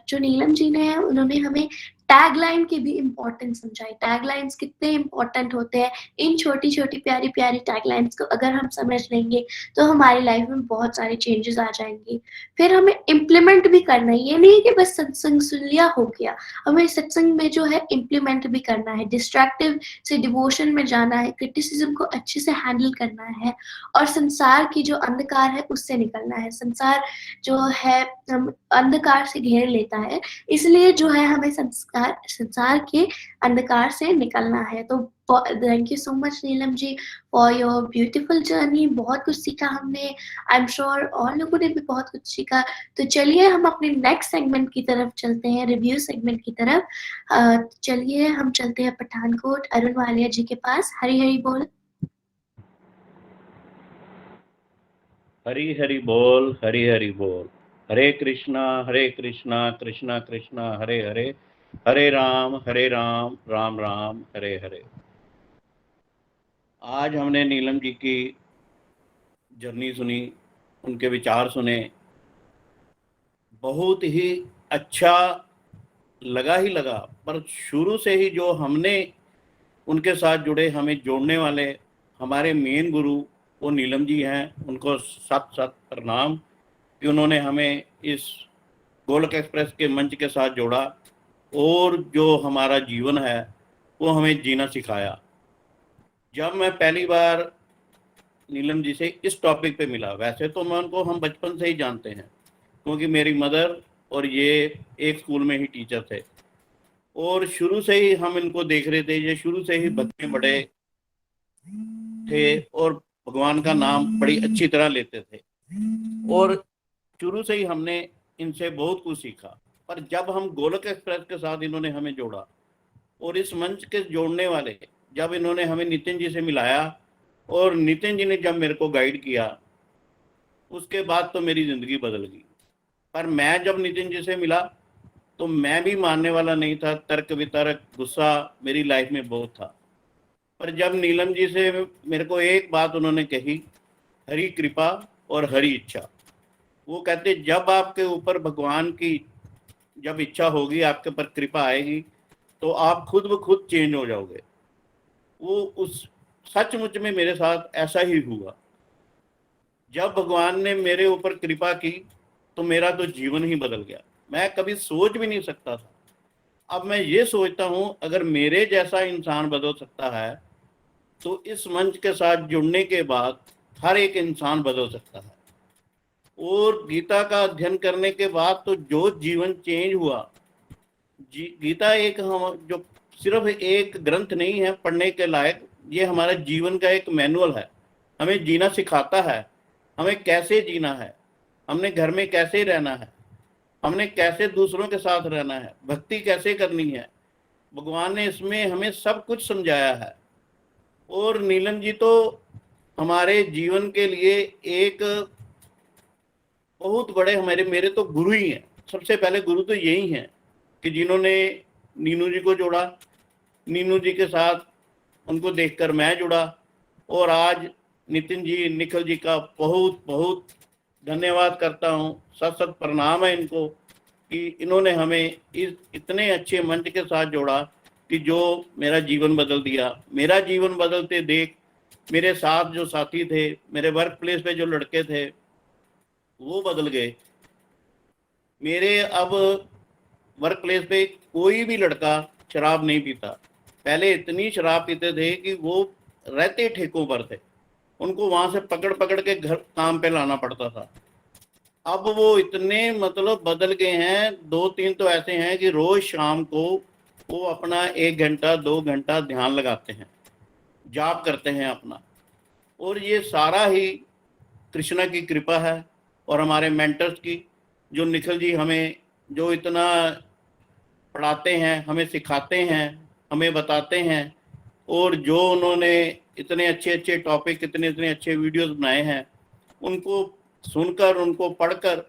जो नीलम जी ने उन्होंने हमें टैगलाइन की भी इम्पोर्टेंस समझाई। टैगलाइंस कितने इम्पोर्टेंट होते हैं, इन छोटी छोटी प्यारी प्यारी टैगलाइंस को अगर हम समझ लेंगे तो हमारी लाइफ में बहुत सारे चेंजेस आ जाएंगे। फिर हमें इम्प्लीमेंट भी करना है, ये नहीं कि बस सत्संग सुन लिया हो गया, हमें सत्संग में जो है इम्प्लीमेंट भी करना है, डिस्ट्रैक्टिव से डिवोशन में जाना है, क्रिटिसिज्म को अच्छे से हैंडल करना है, और संसार की जो अंधकार है उससे निकलना है। संसार जो है अंधकार से घेर लेता है, इसलिए जो है हमें संसार के अंधकार से निकलना है। तो thank you so much Neelam ji for your beautiful journey. बहुत कुछ सीखा हमने, आई एम श्योर और लोगों ने भी बहुत कुछ सीखा। तो चलिए हम अपने नेक्स्ट सेगमेंट की तरफ चलते हैं, रिव्यू सेगमेंट की तरफ। चलिए हम चलते हैं पठानकोट अरुण वालिया जी के पास। हरी हरी बोल। हरी हरी बोल, हरी हरी बोल। हरे कृष्णा कृष्णा कृष्णा हरे हरे, हरे राम राम राम हरे हरे। आज हमने नीलम जी की जर्नी सुनी, उनके विचार सुने, बहुत ही अच्छा लगा ही लगा। पर शुरू से ही जो हमने उनके साथ जुड़े, हमें जोड़ने वाले हमारे मेन गुरु वो नीलम जी हैं। उनको सत सत प्रणाम कि उन्होंने हमें इस गोलक एक्सप्रेस के मंच के साथ जोड़ा और जो हमारा जीवन है वो हमें जीना सिखाया। जब मैं पहली बार नीलम जी से इस टॉपिक पे मिला, वैसे तो मैं उनको हम बचपन से ही जानते हैं क्योंकि मेरी मदर और ये एक स्कूल में ही टीचर थे और शुरू से ही हम इनको देख रहे थे। ये शुरू से ही बच्चे बड़े थे और भगवान का नाम बड़ी अच्छी तरह लेते थे और शुरू से ही हमने इनसे बहुत कुछ सीखा। पर जब हम गोलक एक्सप्रेस के साथ इन्होंने हमें जोड़ा और इस मंच के जोड़ने वाले जब इन्होंने हमें नितिन जी से मिलाया और नितिन जी ने जब मेरे को गाइड किया, उसके बाद तो मेरी ज़िंदगी बदल गई। पर मैं जब नितिन जी से मिला तो मैं भी मानने वाला नहीं था। तर्क वितर्क गुस्सा मेरी लाइफ में बहुत था। पर जब नीलम जी से मेरे को एक बात उन्होंने कही, हरी कृपा और हरी इच्छा। वो कहते जब आपके ऊपर भगवान की जब इच्छा होगी, आपके ऊपर कृपा आएगी तो आप खुद ब खुद चेंज हो जाओगे। वो उस सचमुच में मेरे साथ ऐसा ही हुआ। जब भगवान ने मेरे ऊपर कृपा की तो मेरा तो जीवन ही बदल गया। मैं कभी सोच भी नहीं सकता था। अब मैं ये सोचता हूँ अगर मेरे जैसा इंसान बदल सकता है तो इस मंच के साथ जुड़ने के बाद हर एक इंसान बदल सकता है। और गीता का अध्ययन करने के बाद तो जो जीवन चेंज हुआ। गीता एक हम जो सिर्फ एक ग्रंथ नहीं है पढ़ने के लायक, ये हमारा जीवन का एक मैनुअल है। हमें जीना सिखाता है, हमें कैसे जीना है, हमने घर में कैसे रहना है, हमने कैसे दूसरों के साथ रहना है, भक्ति कैसे करनी है। भगवान ने इसमें हमें सब कुछ समझाया है। और नीलम जी तो हमारे जीवन के लिए एक बहुत बड़े हमारे मेरे तो गुरु ही हैं। सबसे पहले गुरु तो यही हैं कि जिन्होंने नीनू जी को जोड़ा, नीनू जी के साथ उनको देखकर मैं जुड़ा और आज नितिन जी निखिल जी का बहुत बहुत धन्यवाद करता हूँ। सत सत प्रणाम है इनको कि इन्होंने हमें इस इतने अच्छे मंच के साथ जोड़ा कि जो मेरा जीवन बदल दिया। मेरा जीवन बदलते देख मेरे साथ जो साथी थे, मेरे वर्क प्लेस पे जो लड़के थे वो बदल गए। मेरे अब वर्क प्लेस पे कोई भी लड़का शराब नहीं पीता। पहले इतनी शराब पीते थे कि वो रहते ठेकों पर थे, उनको वहां से पकड़ पकड़ के घर काम पे लाना पड़ता था। अब वो इतने मतलब बदल गए हैं। 2-3 तो ऐसे हैं कि रोज शाम को वो अपना 1 घंटा 2 घंटा ध्यान लगाते हैं, जाप करते हैं अपना। और ये सारा ही कृष्णा की कृपा है और हमारे मेंटर्स की, जो निखिल जी हमें जो इतना पढ़ाते हैं, हमें सिखाते हैं, हमें बताते हैं और जो उन्होंने इतने अच्छे अच्छे टॉपिक इतने अच्छे वीडियोस बनाए हैं, उनको सुनकर उनको पढ़कर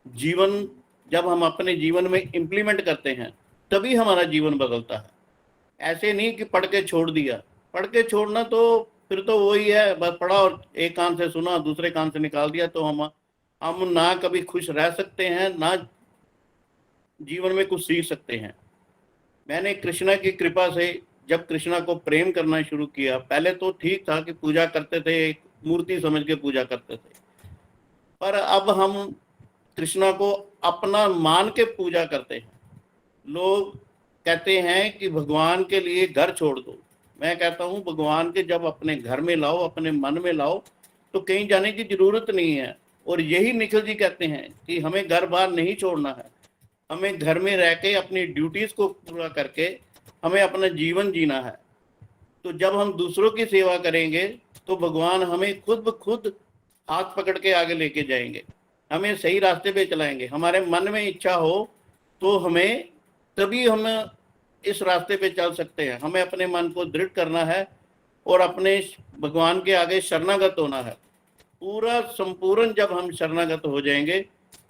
जीवन जब हम अपने जीवन में इम्प्लीमेंट करते हैं तभी हमारा जीवन बदलता है। ऐसे नहीं कि पढ़ के छोड़ दिया। पढ़ के छोड़ना तो फिर तो वही है, बस पढ़ा और एक कान से सुना दूसरे कान से निकाल दिया। तो हम ना कभी खुश रह सकते हैं ना जीवन में कुछ सीख सकते हैं। मैंने कृष्णा की कृपा से जब कृष्णा को प्रेम करना शुरू किया, पहले तो ठीक था कि पूजा करते थे, एक मूर्ति समझ के पूजा करते थे, पर अब हम कृष्णा को अपना मान के पूजा करते हैं। लोग कहते हैं कि भगवान के लिए घर छोड़ दो। मैं कहता हूँ भगवान के जब अपने घर में लाओ, अपने मन में लाओ, तो कहीं जाने की जरूरत नहीं है। और यही निखिल जी कहते हैं कि हमें घर बार नहीं छोड़ना है, हमें घर में रह के अपनी ड्यूटीज को पूरा करके हमें अपना जीवन जीना है। तो जब हम दूसरों की सेवा करेंगे तो भगवान हमें खुद ब खुद हाथ पकड़ के आगे लेके जाएंगे, हमें सही रास्ते पे चलाएंगे। हमारे मन में इच्छा हो तो हमें, तभी हम इस रास्ते पे चल सकते हैं। हमें अपने मन को दृढ़ करना है और अपने भगवान के आगे शरणागत होना है। पूरा संपूर्ण जब हम शरणागत हो जाएंगे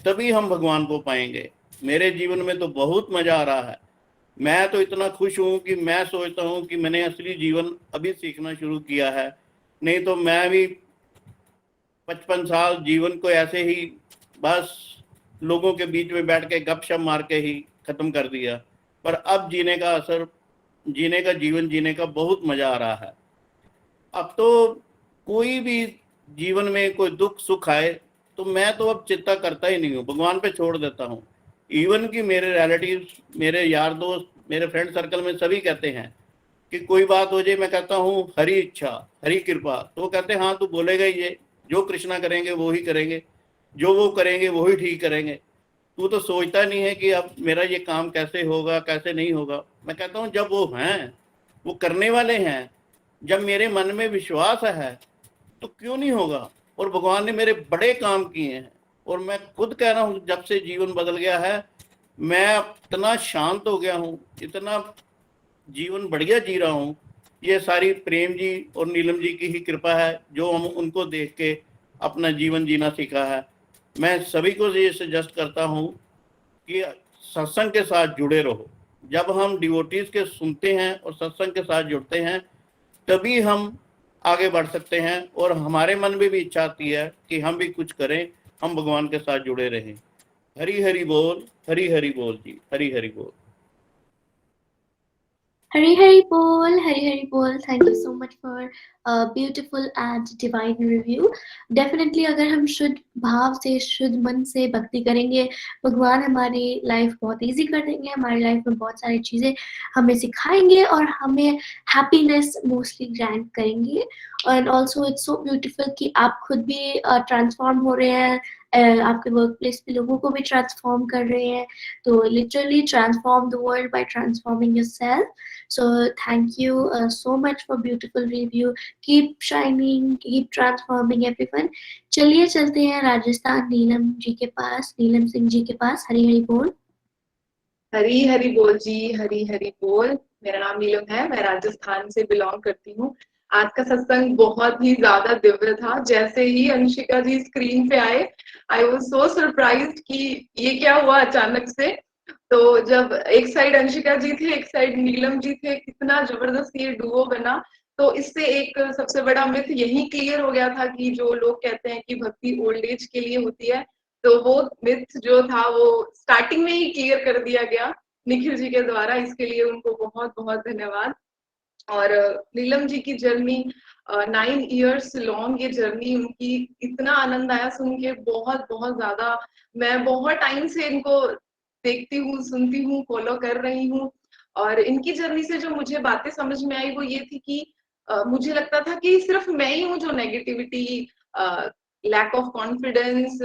तभी हम भगवान को पाएंगे। मेरे जीवन में तो बहुत मजा आ रहा है। मैं तो इतना खुश हूँ कि मैं सोचता हूँ कि मैंने असली जीवन अभी सीखना शुरू किया है, नहीं तो मैं भी 55 साल जीवन को ऐसे ही बस लोगों के बीच में बैठ के गपशप मार के ही खत्म कर दिया। पर अब जीने का असर, जीने का जीवन जीने का बहुत मजा आ रहा है। अब तो कोई भी जीवन में कोई दुख सुख आए तो मैं तो अब चिंता करता ही नहीं हूँ, भगवान पे छोड़ देता हूँ। इवन कि मेरे रिलेटिव्स, मेरे यार दोस्त, मेरे फ्रेंड सर्कल में सभी कहते हैं कि कोई बात हो जाए, मैं कहता हूँ हरी इच्छा हरी कृपा, तो वो कहते हैं हाँ तू बोलेगा ही ये, जो कृष्णा करेंगे वो ही करेंगे, जो वो करेंगे वो ही ठीक करेंगे। तू तो सोचता नहीं है कि अब मेरा ये काम कैसे होगा कैसे नहीं होगा। मैं कहता हूँ जब वो हैं, वो करने वाले हैं, जब मेरे मन में विश्वास है तो क्यों नहीं होगा। और भगवान ने मेरे बड़े काम किए हैं और मैं खुद कह रहा हूँ जब से जीवन बदल गया है, मैं इतना शांत हो गया हूँ, इतना जीवन बढ़िया जी रहा हूँ। ये सारी प्रेम जी और नीलम जी की ही कृपा है, जो हम उनको देख के अपना जीवन जीना सीखा है। मैं सभी को ये सजेस्ट करता हूँ कि सत्संग के साथ जुड़े रहो। जब हम डिवोटीज के सुनते हैं और सत्संग के साथ जुड़ते हैं तभी हम आगे बढ़ सकते हैं, और हमारे मन में भी इच्छा आती है कि हम भी कुछ करें, हम भगवान के साथ जुड़े रहें। हरी हरी बोल, हरी हरी बोल जी, हरी हरी बोल। Hari Hari Bol. Thank you so much for a beautiful and divine review. Definitely अगर हम शुद्ध भाव से, शुद्ध मन से भक्ति करेंगे, भगवान हमारी लाइफ बहुत इजी कर देंगे, हमारी लाइफ में बहुत सारी चीज़ें हमें सिखाएंगे और हमें हैप्पीनेस मोस्टली ग्रांट करेंगे। And also it's so beautiful कि आप खुद भी ट्रांसफॉर्म हो रहे हैं, आपके वर्क प्लेस पे लोगों को भी ट्रांसफॉर्म कर रहे हैं। तो literally transform the world by transforming yourself. So thank you so much for beautiful review. Keep shining, keep transforming everyone. चलिए चलते हैं राजस्थान नीलम जी के पास, नीलम सिंह जी के पास. हरी हरी बोल. हरी हरी बोल जी, हरी हरी बोल। मेरा नाम नीलम है, मैं राजस्थान से बिलोंग करती हूँ। आज का सत्संग बहुत ही ज्यादा दिव्य था। जैसे ही अंशिका जी स्क्रीन पे आए, आई वाज सो सरप्राइज्ड कि ये क्या हुआ अचानक से। तो जब एक साइड अंशिका जी थे, एक साइड नीलम जी थे, कितना जबरदस्त ये डुओ बना। तो इससे एक सबसे बड़ा मिथ यही क्लियर हो गया था कि जो लोग कहते हैं कि भक्ति ओल्ड एज के लिए होती है, तो वो मिथ जो था वो स्टार्टिंग में ही क्लियर कर दिया गया निखिल जी के द्वारा। इसके लिए उनको बहुत बहुत धन्यवाद। और नीलम जी की जर्नी 9 इयर्स लॉन्ग, ये जर्नी उनकी, इतना आनंद आया सुन के, बहुत बहुत ज्यादा। मैं बहुत टाइम से इनको देखती हूँ, सुनती हूँ, फॉलो कर रही हूँ। और इनकी जर्नी से जो मुझे बातें समझ में आई वो ये थी कि मुझे लगता था कि सिर्फ मैं ही हूँ जो negativity, lack of confidence,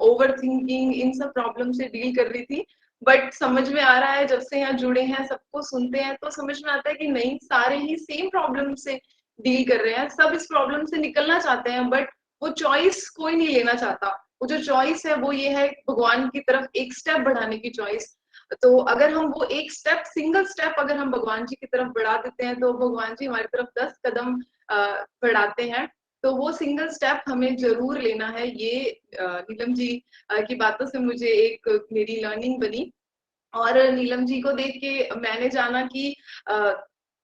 overthinking, इन सब प्रॉब्लम से डील कर रही थी। बट समझ में आ रहा है जब से यहाँ जुड़े हैं, सबको सुनते हैं, तो समझ में आता है कि नहीं, सारे ही सेम प्रॉब्लम से डील कर रहे हैं, सब इस प्रॉब्लम से निकलना चाहते हैं, बट वो चॉइस कोई नहीं लेना चाहता। वो जो चॉइस है वो ये है भगवान की तरफ एक स्टेप बढ़ाने की चॉइस। तो अगर हम वो एक स्टेप, सिंगल स्टेप अगर हम भगवान जी की तरफ बढ़ा देते हैं, तो भगवान जी हमारी तरफ 10 कदम बढ़ाते हैं। तो वो सिंगल स्टेप हमें जरूर लेना है। ये नीलम जी की बातों से मुझे एक मेरी लर्निंग बनी। और नीलम जी को देख के मैंने जाना कि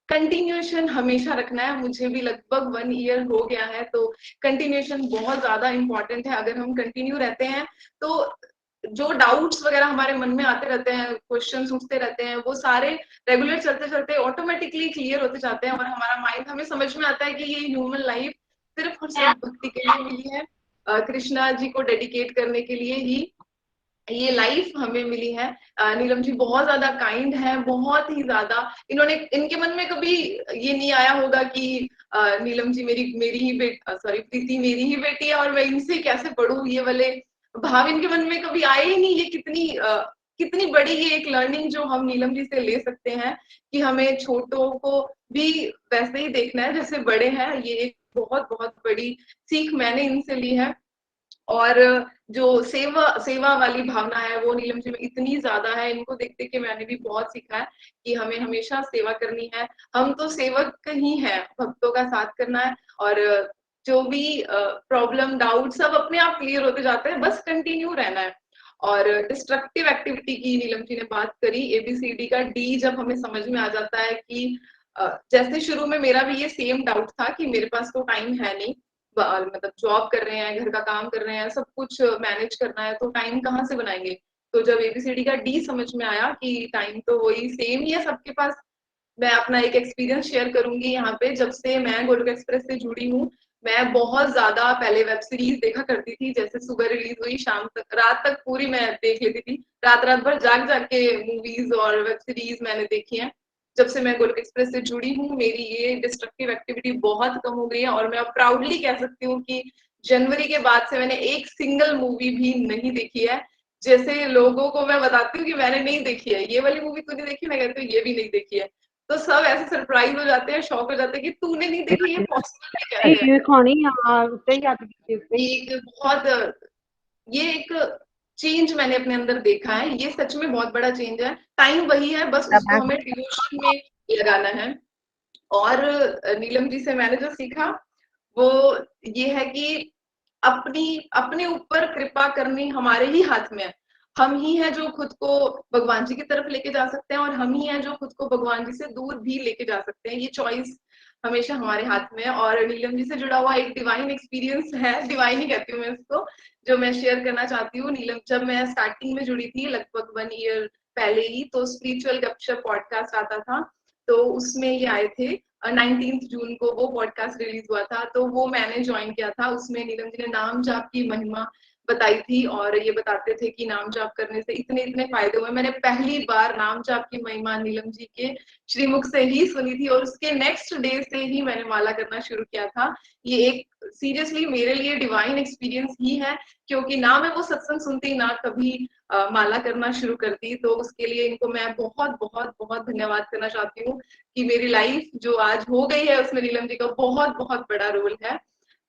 कंटिन्यूएशन हमेशा रखना है। मुझे भी लगभग 1 ईयर हो गया है, तो कंटिन्यूएशन बहुत ज्यादा इंपॉर्टेंट है। अगर हम कंटिन्यू रहते हैं तो जो डाउट्स वगैरह हमारे मन में आते रहते हैं, क्वेश्चंस उठते रहते हैं, वो सारे रेगुलर चलते चलते ऑटोमेटिकली क्लियर होते जाते हैं। और हमारा माइंड, हमें समझ में आता है कि ये ह्यूमन लाइफ सिर्फ और सिर्फ भक्ति के लिए मिली है, कृष्णा जी को डेडिकेट करने के लिए ही ये लाइफ हमें मिली है। नीलम जी बहुत ज्यादा काइंड है, बहुत ही ज्यादा। इन्होंने, इनके मन में कभी ये नहीं आया होगा कि नीलम जी मेरी ही प्रीति मेरी ही बेटी है और मैं इनसे कैसे पढ़ूं, ये वाले भाव इनके मन में कभी आए ही नहीं। ये कितनी कितनी बड़ी ये एक लर्निंग जो हम नीलम जी से ले सकते हैं कि हमें छोटों को भी वैसे ही देखना है जैसे बड़े हैं। ये एक बहुत बहुत बड़ी सीख मैंने इनसे ली है। और जो सेवा वाली भावना है वो नीलम जी में इतनी ज्यादा है। इनको देख देख के मैंने भी बहुत सीखा है कि हमें हमेशा सेवा करनी है। हम तो सेवक ही हैं, भक्तों का साथ करना है। और जो भी प्रॉब्लम डाउट सब अपने आप क्लियर होते जाते हैं, बस कंटिन्यू रहना है। और डिस्ट्रक्टिव एक्टिविटी की नीलम जी ने बात करी, ABCD का D जब हमें समझ में आ जाता है कि जैसे शुरू में मेरा भी ये सेम डाउट था कि मेरे पास तो टाइम है नहीं, मतलब जॉब कर रहे हैं, घर का काम कर रहे हैं, सब कुछ मैनेज करना है, तो टाइम कहाँ से बनाएंगे। तो जब ABCD का D समझ में आया कि टाइम तो वही सेम ही है सबके पास। मैं अपना एक एक्सपीरियंस शेयर करूंगी यहाँ पे। जब से मैं गोलोक एक्सप्रेस से जुड़ी हूँ, मैं बहुत ज्यादा पहले वेब सीरीज देखा करती थी। जैसे सुबह रिलीज हुई, शाम तक रात तक पूरी मैं देख लेती थी। रात रात भर जाग जाग के मूवीज और वेब सीरीज मैंने देखी है। जब से मैं गोलोक एक्सप्रेस से जुड़ी हूँ, मेरी ये डिस्ट्रक्टिव एक्टिविटी बहुत कम हो गई है। और मैं प्राउडली कह सकती हूँ कि जनवरी के बाद से मैंने एक सिंगल मूवी भी नहीं देखी है। जैसे लोगों को मैं बताती हूँ कि मैंने नहीं देखी है, ये वाली मूवी तूने देखी, मैं कहती हूँ ये भी नहीं देखी है, तो सब ऐसे सरप्राइज हो जाते हैं, शॉक हो जाते हैं कि तूने नहीं देखी, ये पॉसिबल है कैसे। ये खानी उत्ते ही आती थी। एक बहुत ये एक चेंज मैंने अपने अंदर देखा है। ये सच में बहुत बड़ा चेंज है। टाइम वही है, बस उसको हमें डिवोशन में लगाना है। और नीलम जी से मैंने जो सीखा वो ये है कि अपने ऊपर कृपा करनी हमारे ही हाथ में है। हम ही हैं जो खुद को भगवान जी की तरफ लेके जा सकते हैं, और हम ही हैं जो खुद को भगवान जी से दूर भी लेके जा सकते हैं। ये चॉइस हमेशा हमारे हाथ में है। और नीलम जी से जुड़ा हुआ एक डिवाइन एक्सपीरियंस है, डिवाइन ही कहती हूँ मैं इसको, जो मैं शेयर करना चाहती हूँ। नीलम, जब मैं स्टार्टिंग में जुड़ी थी लगभग 1 ईयर पहले ही, तो स्पिरिचुअल गपशप पॉडकास्ट आता था, तो उसमें ये आए थे। 19 जून को वो पॉडकास्ट रिलीज हुआ था, तो वो मैंने ज्वाइन किया था। उसमें नीलम जी ने नाम जाप की महिमा बताई थी, और ये बताते थे कि नाम जाप करने से इतने इतने फायदे हुए। मैंने पहली बार नाम जाप की महिमा नीलम जी के श्रीमुख से ही सुनी थी, और उसके नेक्स्ट डे से ही मैंने माला करना शुरू किया था। ये एक सीरियसली मेरे लिए डिवाइन एक्सपीरियंस ही है, क्योंकि ना मैं वो सत्संग सुनती, ना कभी माला करना शुरू करती। तो उसके लिए इनको मैं बहुत बहुत बहुत धन्यवाद करना चाहती हूँ कि मेरी लाइफ जो आज हो गई है उसमें नीलम जी का बहुत बहुत बड़ा रोल है।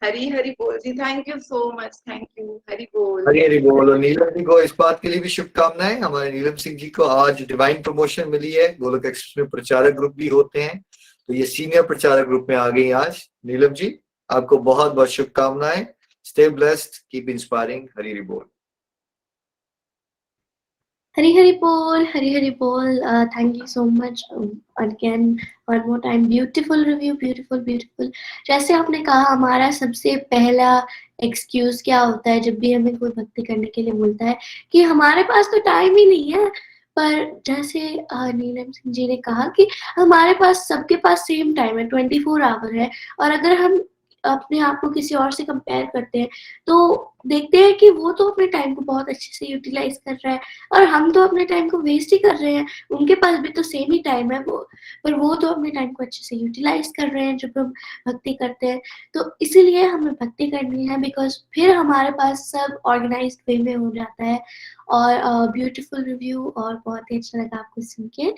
हरी हरी बोल जी, thank you so much, thank you, Hari बोल। हरी हरी बोल। और नीलम जी को इस बात के लिए भी शुभकामनाएं। हमारे नीलम सिंह जी को आज डिवाइन प्रमोशन मिली है। गोलोक एक्सप्रेस में प्रचारक ग्रुप भी होते हैं, तो ये सीनियर प्रचारक ग्रुप में आ गई आज। नीलम जी, आपको बहुत बहुत शुभकामनाएं। Stay blessed, keep inspiring. Hari Hari बोल। Hari Hari Bol, Hari Hari Bol. Thank you so much again, one more time. Beautiful review, beautiful, beautiful. जैसे आपने कहा, हमारा सबसे पहला एक्सक्यूज क्या होता है जब भी हमें कोई भक्ति करने के लिए बोलता है कि हमारे पास तो टाइम ही नहीं है। पर जैसे नीलम सिंह जी ने कहा कि हमारे पास, सबके पास सेम टाइम है, 24 आवर है। और अगर हम अपने आप को किसी और से कंपेयर करते हैं तो देखते हैं कि वो तो अपने टाइम को बहुत अच्छे से यूटिलाइज कर रहा है, और हम तो अपने टाइम को वेस्ट ही कर रहे हैं। उनके पास भी तो सेम ही टाइम है, पर वो तो अपने टाइम को अच्छे से यूटिलाइज कर रहे हैं जब हम भक्ति करते हैं। तो इसीलिए हमें भक्ति करनी है, बिकॉज फिर हमारे पास सब ऑर्गेनाइज्ड वे में हो जाता है। और ब्यूटीफुल रिव्यू, और बहुत ही अच्छा लगा आपको सुन के।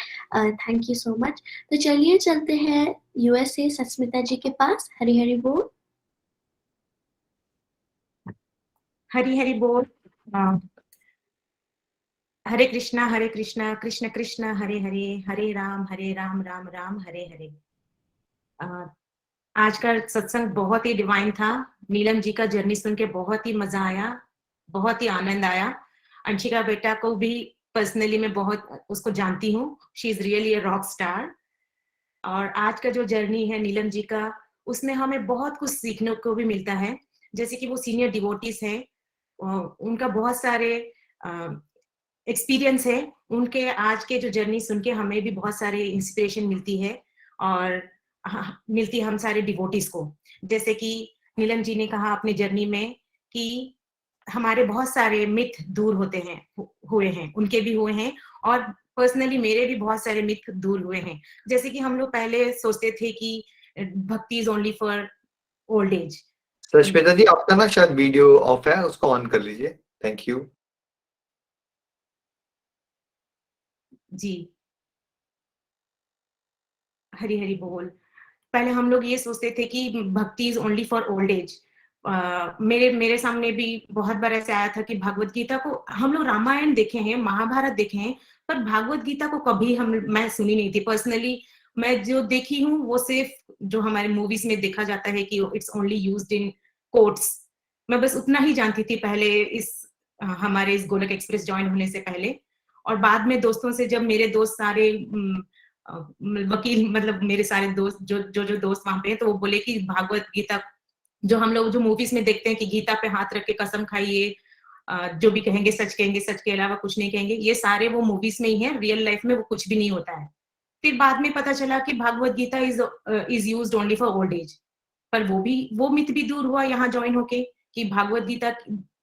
Thank you so much. तो चलिए चलते हैं USA सस्मिता जी के पास। हरी हरी बोल। हरी हरी बोल। हरे कृष्णा कृष्ण कृष्ण हरे हरे, हरे राम राम राम हरे हरे। आज का सत्संग बहुत ही डिवाइन था। नीलम जी का जर्नी सुन के बहुत ही मजा आया, बहुत ही आनंद आया। अंशिका बेटा को भी पर्सनली मैं बहुत उसको जानती हूँ, she is really a rock star. और आज का जो जर्नी है नीलम जी का, उसमें हमें बहुत कुछ सीखने को भी मिलता है। जैसे कि वो सीनियर डिवोटीज हैं, उनका बहुत सारे एक्सपीरियंस है। उनके आज के जो जर्नी सुन के हमें भी बहुत सारे इंस्पिरेशन मिलती है, और मिलती है हम सारे डिवोटीज को। जैसे कि नीलम जी ने कहा अपनी जर्नी में कि हमारे बहुत सारे मिथ दूर होते हैं, हुए हैं, उनके भी हुए हैं, और पर्सनली मेरे भी बहुत सारे मिथ दूर हुए हैं। जैसे कि हम लोग पहले सोचते थे कि भक्ति is only for old age. Sasmita ji, आपका ना शायद वीडियो ऑफ है, उसको ऑन कर लीजिए। Thank you. जी, हरी हरी बोल। पहले हम लोग ये सोचते थे कि भक्ति is only for old as. मेरे मेरे सामने भी बहुत बार ऐसे आया था कि भागवत गीता को हम लोग रामायण देखे हैं, महाभारत देखे हैं, पर भागवत गीता को कभी हम मैं सुनी नहीं थी पर्सनली। मैं जो देखी हूँ वो सिर्फ जो हमारे मूवीज में देखा जाता है कि it's only used in quotes. मैं बस उतना ही जानती थी पहले इस हमारे इस गोलक एक्सप्रेस ज्वाइन होने से पहले। और बाद में दोस्तों से जब मेरे दोस्त सारे वकील मतलब मेरे सारे दोस्त जो दोस्त वहां पे हैं तो वो बोले कि भागवत गीता जो हम लोग जो मूवीज में देखते हैं कि गीता पे हाथ रख के कसम खाइए, जो भी कहेंगे सच के अलावा कुछ नहीं कहेंगे, ये सारे वो मूवीज में ही है, रियल लाइफ में वो कुछ भी नहीं होता है। फिर बाद में पता चला कि Bhagavad Gita is used only for old age. पर वो मिथ भी दूर हुआ यहाँ ज्वाइन होके कि भागवत गीता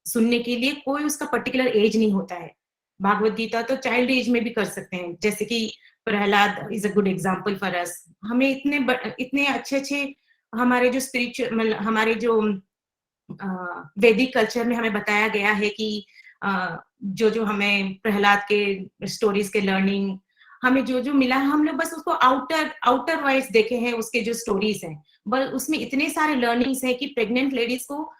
सुनने के लिए कोई उसका पर्टिकुलर एज नहीं होता है। भागवत गीता तो चाइल्ड एज में भी कर सकते हैं, जैसे कि Prahlad is a good example for us. हमें इतने अच्छे अच्छे हमारे जो स्पिरिचुअल हमारे जो वैदिक कल्चर में हमें बताया गया है कि जो जो हमें प्रहलाद के स्टोरीज के लर्निंग हमें जो जो मिला है, हम लोग बस उसको आउटर वाइज देखे हैं उसके जो स्टोरीज हैं, बस उसमें इतने सारे लर्निंग्स हैं कि प्रेग्नेंट लेडीज को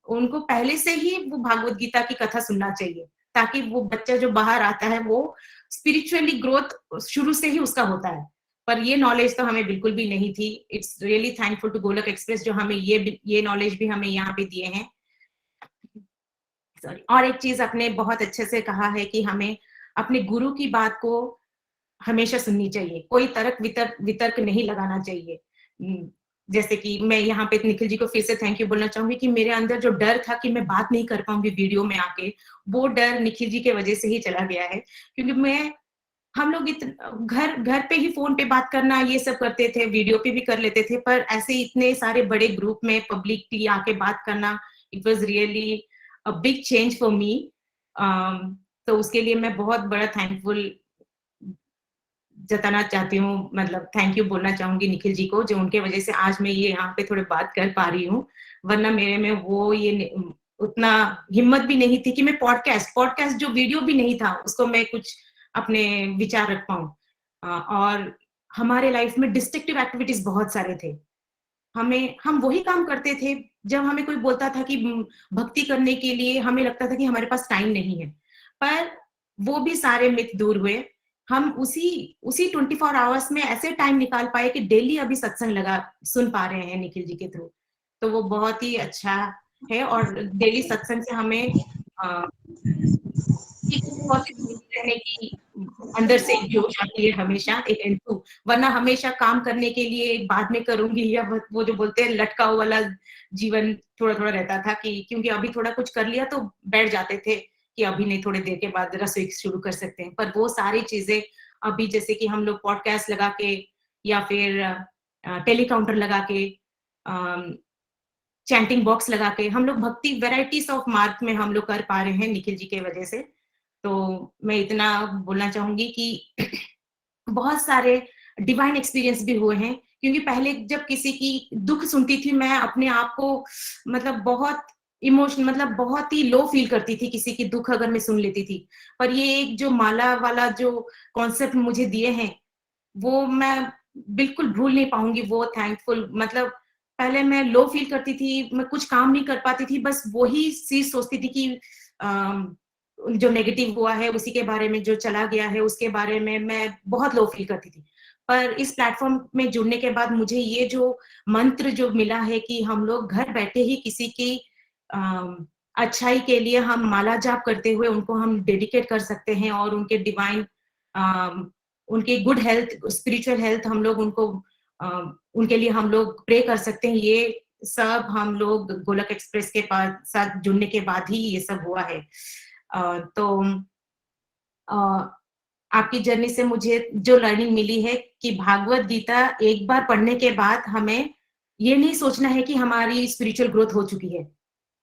उनको पहले से ही वो भागवत गीता की कथा सुनना चाहिए, ताकि वो बच्चा जो बाहर आता है वो स्पिरिचुअली ग्रोथ शुरू से ही उसका होता है। पर ये नॉलेज तो हमें बिल्कुल भी नहीं थी। इट्स रियली थैंकफुल टू गोलक एक्सप्रेस जो हमें ये नॉलेज भी हमें यहाँ पे दिए हैं। सॉरी, और एक चीज आपने बहुत अच्छे से कहा है कि हमें अपने गुरु की बात को हमेशा सुननी चाहिए, कोई तर्क वितर्क नहीं लगाना चाहिए। जैसे कि मैं यहाँ पे निखिल जी को फिर से थैंक यू बोलना चाहूंगी कि मेरे अंदर जो डर था कि मैं बात नहीं कर पाऊंगी वीडियो में आके, वो डर निखिल जी के वजह से ही चला गया है। क्योंकि हम लोग घर पे ही फोन पे बात करना ये सब करते थे, वीडियो पे भी कर लेते थे, पर ऐसे इतने सारे बड़े ग्रुप में पब्लिकली आके बात करना, it was really a big change for me. तो उसके लिए मैं बहुत बड़ा थैंकफुल जताना चाहती हूँ, मतलब थैंक यू बोलना चाहूंगी निखिल जी को, जो उनके वजह से आज मैं ये यहाँ पे थोड़े बात कर पा रही हूँ। वरना मेरे में वो ये उतना हिम्मत भी नहीं थी कि मैं पॉडकास्ट जो वीडियो भी नहीं था उसको मैं कुछ अपने विचार रख पाऊं। और हमारे लाइफ में डिस्ट्रक्टिव एक्टिविटीज बहुत सारे थे। हम वही काम करते थे जब हमें कोई बोलता था कि भक्ति करने के लिए हमें लगता था कि हमारे पास टाइम नहीं है, पर वो भी सारे मिथ दूर हुए। हम उसी 24 आवर्स में ऐसे टाइम निकाल पाए कि डेली अभी सत्संग लगा सुन पा रहे हैं निखिल जी के थ्रू। तो वो बहुत ही अच्छा है। और डेली सत्संग से हमें रहने की अंदर से एक जोश आती है, हमेशा एक एंथू। वरना हमेशा काम करने के लिए बाद में करूंगी, या वो जो बोलते हैं लटका वाला जीवन थोड़ा थोड़ा रहता था कि क्योंकि अभी थोड़ा कुछ कर लिया तो बैठ जाते थे कि अभी नहीं, थोड़ी देर के बाद रसोई शुरू कर सकते हैं। पर वो सारी चीजें अभी जैसे कि हम लोग पॉडकास्ट लगा के या फिर टेलीकाउंटर लगा के चैंटिंग बॉक्स लगा के हम लोग भक्ति वेराइटीज ऑफ मार्ग में हम लोग कर पा रहे हैं निखिल जी के वजह से। तो मैं इतना बोलना चाहूंगी कि बहुत सारे डिवाइन एक्सपीरियंस भी हुए हैं, क्योंकि पहले जब किसी की दुख सुनती थी मैं अपने आप को मतलब बहुत इमोशन मतलब बहुत ही लो फील करती थी किसी की दुख अगर मैं सुन लेती थी। पर ये एक जो माला वाला जो कॉन्सेप्ट मुझे दिए हैं वो मैं बिल्कुल भूल नहीं पाऊंगी। वो थैंकफुल मतलब पहले मैं लो फील करती थी, मैं कुछ काम नहीं कर पाती थी, बस वही चीज सोचती थी कि जो नेगेटिव हुआ है उसी के बारे में, जो चला गया है उसके बारे में मैं बहुत लो फील करती थी। पर इस प्लेटफॉर्म में जुड़ने के बाद मुझे ये जो मंत्र जो मिला है कि हम लोग घर बैठे ही किसी की अच्छाई के लिए हम माला जाप करते हुए उनको हम डेडिकेट कर सकते हैं और उनके डिवाइन उनके गुड हेल्थ स्पिरिचुअल हेल्थ हम लोग उनको उनके लिए हम लोग प्रे कर सकते हैं। ये सब हम लोग गोलक एक्सप्रेस के साथ जुड़ने के बाद ही ये सब हुआ है। तो आपकी जर्नी से मुझे जो लर्निंग मिली है कि भागवत गीता एक बार पढ़ने के बाद हमें ये नहीं सोचना है कि हमारी स्पिरिचुअल ग्रोथ हो चुकी है।